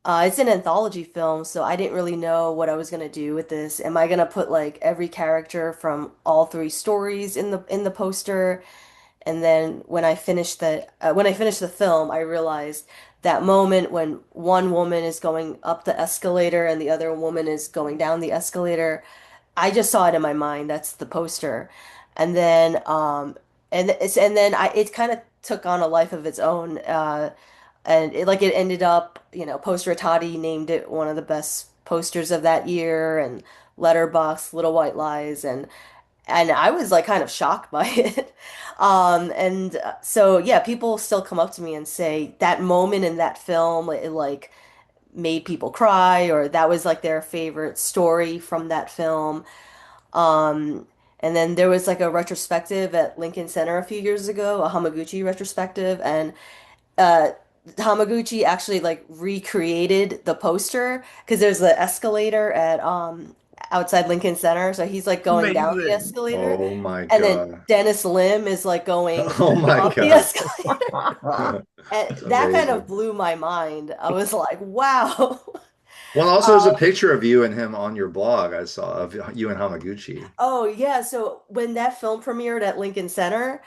S3: it's an anthology film, so I didn't really know what I was gonna do with this. Am I gonna put like every character from all three stories in the poster? And then when I finished the film, I realized that moment when one woman is going up the escalator and the other woman is going down the escalator. I just saw it in my mind. That's the poster. And then and then it kind of took on a life of its own. And it ended up, Poster Toddy named it one of the best posters of that year, and Letterboxd Little White Lies, and I was like kind of shocked by it. And so yeah, people still come up to me and say that moment in that film, it like made people cry, or that was like their favorite story from that film. Um, and then there was like a retrospective at Lincoln Center a few years ago, a Hamaguchi retrospective, and uh, Hamaguchi actually like recreated the poster because there's the escalator at outside Lincoln Center, so he's like going down the
S2: Amazing.
S3: escalator,
S4: Oh my
S3: and then
S4: God.
S3: Dennis Lim is like going
S4: Oh my
S3: up the
S4: God.
S3: escalator, and
S4: That's
S3: that kind of
S4: amazing.
S3: blew my mind. I was like, wow.
S4: Well, also there's a picture of you and him on your blog I saw of you and Hamaguchi.
S3: Oh yeah, so when that film premiered at Lincoln Center,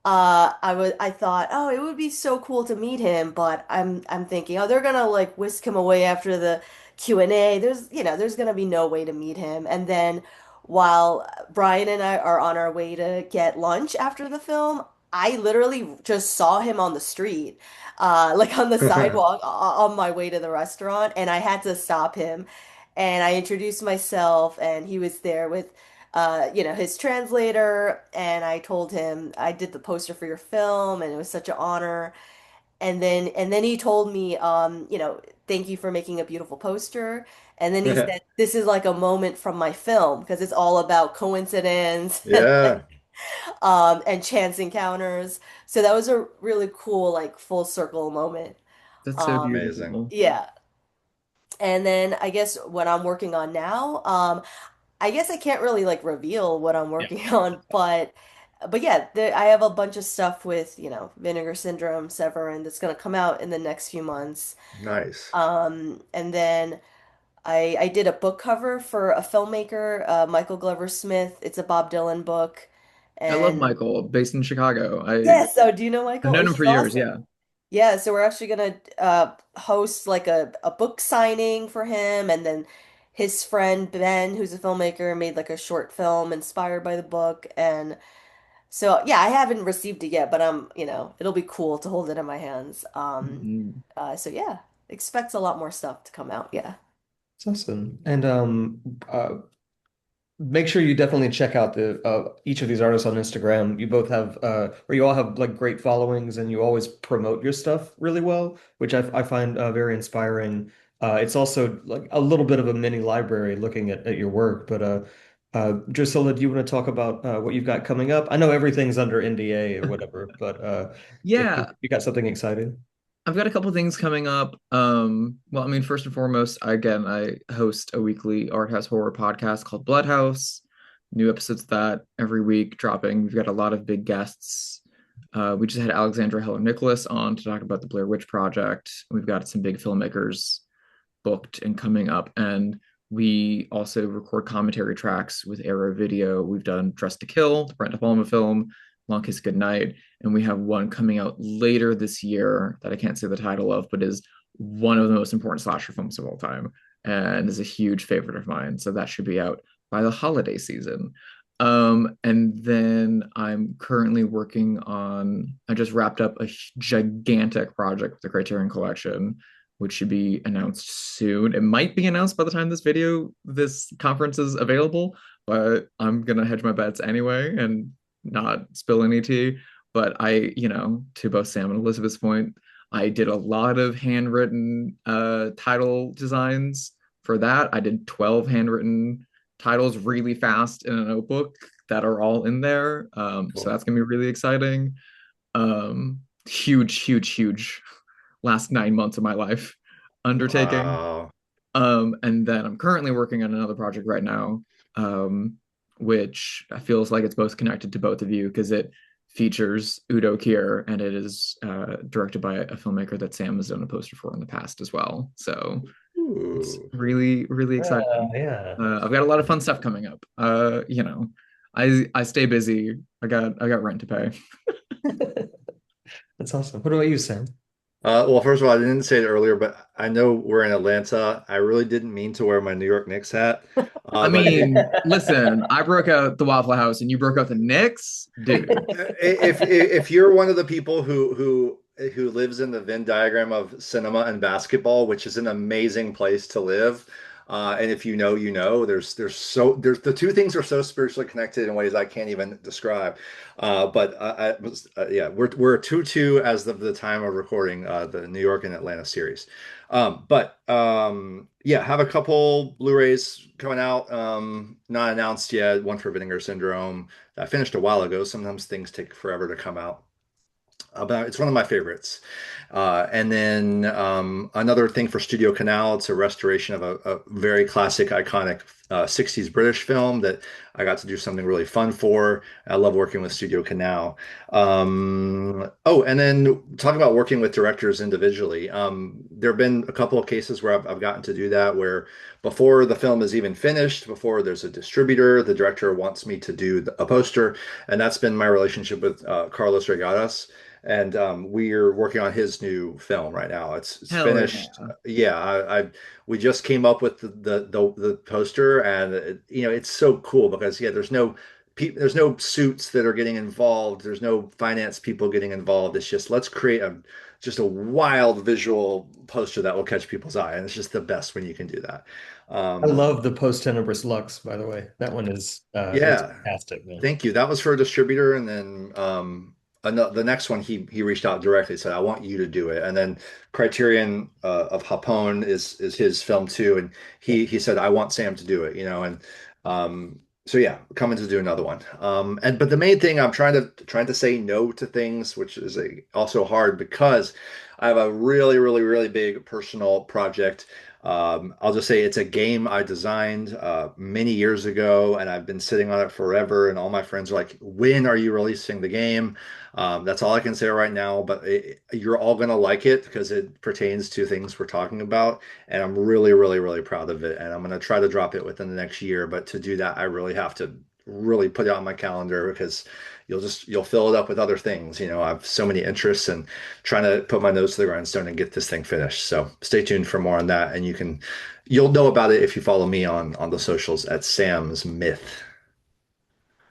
S3: I thought, oh, it would be so cool to meet him, but I'm thinking, oh, they're gonna like whisk him away after the Q&A. There's gonna be no way to meet him. And then while Brian and I are on our way to get lunch after the film, I literally just saw him on the street, like on the sidewalk on my way to the restaurant, and I had to stop him. And I introduced myself, and he was there with his translator, and I told him I did the poster for your film, and it was such an honor. And then he told me, thank you for making a beautiful poster. And then he said, this is like a moment from my film because it's all about coincidence
S4: Yeah,
S3: and chance encounters. So that was a really cool, like full circle moment.
S2: That's so
S3: Um,
S4: amazing.
S2: beautiful.
S3: yeah. And then I guess what I'm working on now, I guess I can't really like reveal what I'm
S2: Yeah.
S3: working on, but yeah, I have a bunch of stuff with, Vinegar Syndrome, Severin that's gonna come out in the next few months.
S4: Nice.
S3: And then I did a book cover for a filmmaker, Michael Glover Smith. It's a Bob Dylan book.
S2: I love
S3: And
S2: Michael, based in Chicago.
S3: yes, so do you know
S2: I've
S3: Michael? Oh,
S2: known him
S3: he's
S2: for years.
S3: awesome.
S2: Yeah.
S3: Yeah, so we're actually gonna host like a book signing for him, and then his friend Ben, who's a filmmaker, made like a short film inspired by the book. And so yeah, I haven't received it yet, but it'll be cool to hold it in my hands.
S2: Mhm.
S3: So yeah, expect a lot more stuff to come out. Yeah.
S1: It's awesome. And make sure you definitely check out the each of these artists on Instagram. You both have or you all have like great followings, and you always promote your stuff really well, which I find very inspiring. It's also like a little bit of a mini library looking at your work. But Drusilla, do you want to talk about what you've got coming up? I know everything's under NDA or whatever, but if
S2: Yeah,
S1: you got something exciting.
S2: I've got a couple things coming up. Well, I mean, first and foremost, I host a weekly art house horror podcast called Bloodhouse. New episodes of that every week dropping. We've got a lot of big guests. We just had Alexandra Heller Nicholas on to talk about the Blair Witch Project. We've got some big filmmakers booked and coming up. And we also record commentary tracks with Arrow Video. We've done Dress to Kill, the Brent De Palma film, Long Kiss Goodnight, and we have one coming out later this year that I can't say the title of, but is one of the most important slasher films of all time and is a huge favorite of mine. So that should be out by the holiday season. And then I'm currently working on, I just wrapped up a gigantic project with the Criterion Collection, which should be announced soon. It might be announced by the time this conference is available, but I'm gonna hedge my bets anyway and not spill any tea. But to both Sam and Elizabeth's point, I did a lot of handwritten title designs for that. I did 12 handwritten titles really fast in a notebook that are all in there. So
S4: Cool.
S2: that's gonna be really exciting. Huge, huge, huge last 9 months of my life undertaking.
S4: Wow.
S2: And then I'm currently working on another project right now, which feels like it's both connected to both of you because it features Udo Kier and it is directed by a filmmaker that Sam has done a poster for in the past as well. So it's
S4: Ooh.
S2: really, really exciting.
S1: Yeah.
S2: I've got a lot of fun stuff coming up. I stay busy. I got rent to pay.
S1: That's awesome. What about you, Sam?
S4: Well, first of all, I didn't say it earlier, but I know we're in Atlanta. I really didn't mean to wear my New York Knicks hat.
S2: I
S4: But
S2: mean, listen, I broke out the Waffle House and you broke out the Knicks, dude.
S4: if you're one of the people who lives in the Venn diagram of cinema and basketball, which is an amazing place to live, and if you know, you know, there's the two things are so spiritually connected in ways I can't even describe. But yeah, we're 2-2 as of the time of recording the New York and Atlanta series. But yeah, have a couple Blu-rays coming out, not announced yet. One for Vinegar Syndrome. I finished a while ago. Sometimes things take forever to come out. About it's one of my favorites. And then another thing for Studio Canal, it's a restoration of a very classic, iconic 60s British film that I got to do something really fun for. I love working with Studio Canal. Oh, and then talking about working with directors individually. There have been a couple of cases where I've gotten to do that, where before the film is even finished, before there's a distributor, the director wants me to do a poster, and that's been my relationship with Carlos Regadas. And we're working on his new film right now. It's
S2: Hell
S4: finished.
S2: yeah.
S4: Yeah, we just came up with the poster, and it's so cool because yeah, there's no suits that are getting involved. There's no finance people getting involved. It's just let's create a just a wild visual poster that will catch people's eye, and it's just the best when you can do that.
S1: I
S4: Um,
S1: love the post tenebris Lux, by the way. That one is it's
S4: yeah,
S1: fantastic, man.
S4: thank you. That was for a distributor, and then the next one he reached out directly, said, "I want you to do it." And then Criterion of Hapone is his film too, and
S1: Yeah.
S4: he said, "I want Sam to do it," and so yeah, coming to do another one. And but the main thing I'm trying to say no to things, which is also hard because I have a really really really big personal project. I'll just say it's a game I designed many years ago, and I've been sitting on it forever. And all my friends are like, "When are you releasing the game?" That's all I can say right now, but you're all gonna like it because it pertains to things we're talking about, and I'm really, really, really proud of it. And I'm gonna try to drop it within the next year. But to do that, I really have to really put it on my calendar because you'll fill it up with other things. I have so many interests and trying to put my nose to the grindstone and get this thing finished. So stay tuned for more on that, and you'll know about it if you follow me on the socials at Sam's Myth.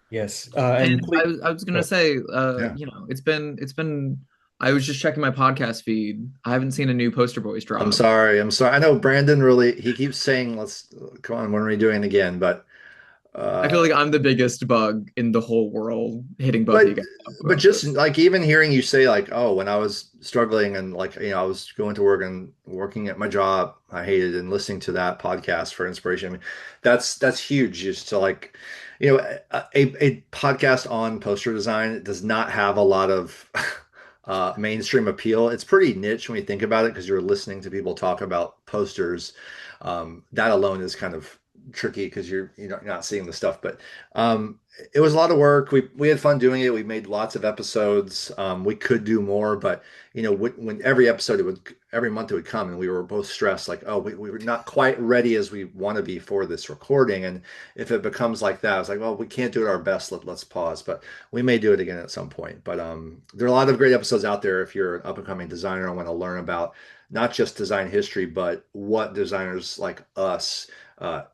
S1: Yes. And
S2: And
S1: please,
S2: I was gonna
S1: oh,
S2: say,
S4: Yeah.
S2: it's been. I was just checking my podcast feed. I haven't seen a new Poster Boys
S4: I'm
S2: drop.
S4: sorry. I'm sorry. I know Brandon really, he keeps saying, let's come on, when are we doing it again?
S2: I feel
S4: Uh,
S2: like I'm the biggest bug in the whole world, hitting both of you
S4: but,
S2: guys up
S4: but
S2: about
S4: just
S2: this.
S4: like even hearing you say like, oh, when I was struggling and like, I was going to work and working at my job, I hated and listening to that podcast for inspiration. I mean, that's huge just to like, a podcast on poster design does not have a lot of mainstream appeal. It's pretty niche when you think about it because you're listening to people talk about posters. That alone is kind of tricky because you're not seeing the stuff. But it was a lot of work. We had fun doing it. We made lots of episodes. We could do more, but when every episode every month it would come, and we were both stressed, like, oh, we were not quite ready as we want to be for this recording. And if it becomes like that, it's like, well, we can't do it our best. Let's pause. But we may do it again at some point. But there are a lot of great episodes out there if you're an up and coming designer and want to learn about not just design history, but what designers like us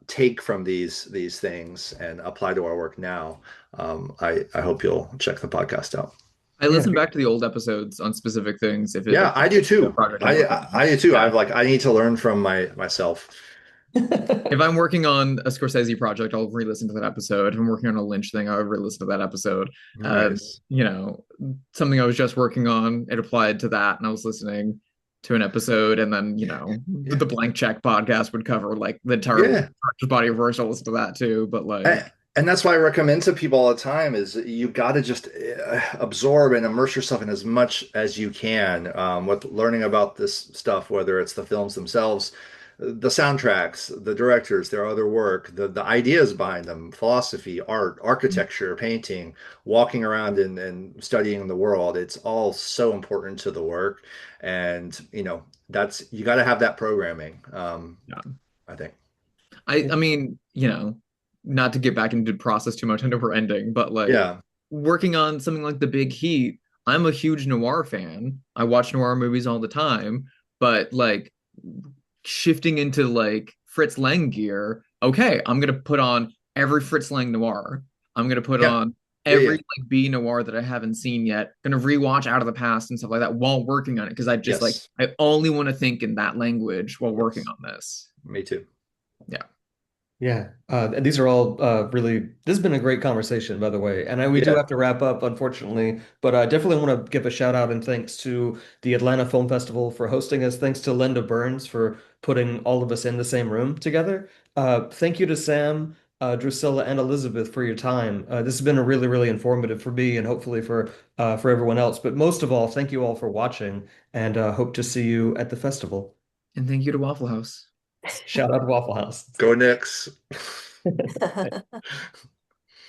S4: take from these things and apply to our work now. I hope you'll check the podcast out.
S2: I
S1: yeah.
S2: listen back to the old epersodes on specific things if it
S4: Yeah, I do
S2: applies to a
S4: too.
S2: project I'm
S4: I
S2: working
S4: I,
S2: on.
S4: I do too.
S2: Yeah.
S4: I need to learn from myself.
S2: If I'm working on a Scorsese project, I'll re-listen to that episode. If I'm working on a Lynch thing, I'll re-listen to that episode.
S4: Nice.
S2: You know, something I was just working on, it applied to that, and I was listening to an episode, and then
S4: Yeah.
S2: the Blank Check podcast would cover like the entire
S4: Yeah.
S2: body of work. I'll listen to that too. But like,
S4: And that's why I recommend to people all the time is you got to just absorb and immerse yourself in as much as you can with learning about this stuff, whether it's the films themselves, the soundtracks, the directors, their other work, the ideas behind them, philosophy, art, architecture, painting, walking around and studying the world. It's all so important to the work. And, that's you got to have that programming,
S2: yeah.
S4: I think.
S2: I mean, not to get back into the process too much. I know we're ending, but like
S4: Yeah.
S2: working on something like The Big Heat, I'm a huge noir fan. I watch noir movies all the time, but like shifting into like Fritz Lang gear, okay, I'm gonna put on every Fritz Lang noir. I'm gonna put
S4: Yeah.
S2: on
S4: Yeah.
S2: every
S4: Yeah.
S2: like B noir that I haven't seen yet. Gonna rewatch Out of the Past and stuff like that while working on it because I just like
S4: Yes.
S2: I only want to think in that language while working
S4: Yes.
S2: on this.
S4: Me too.
S2: Yeah.
S1: Yeah, and these are all really. This has been a great conversation, by the way. And we do
S4: Yeah.
S1: have to wrap up, unfortunately. But I definitely want to give a shout out and thanks to the Atlanta Film Festival for hosting us. Thanks to Linda Burns for putting all of us in the same room together. Thank you to Sam. Drusilla and Elizabeth, for your time. This has been a really, really informative for me and hopefully for everyone else. But most of all, thank you all for watching and hope to see you at the festival.
S2: And thank you to Waffle House.
S1: Shout out to Waffle House.
S4: Go Knicks.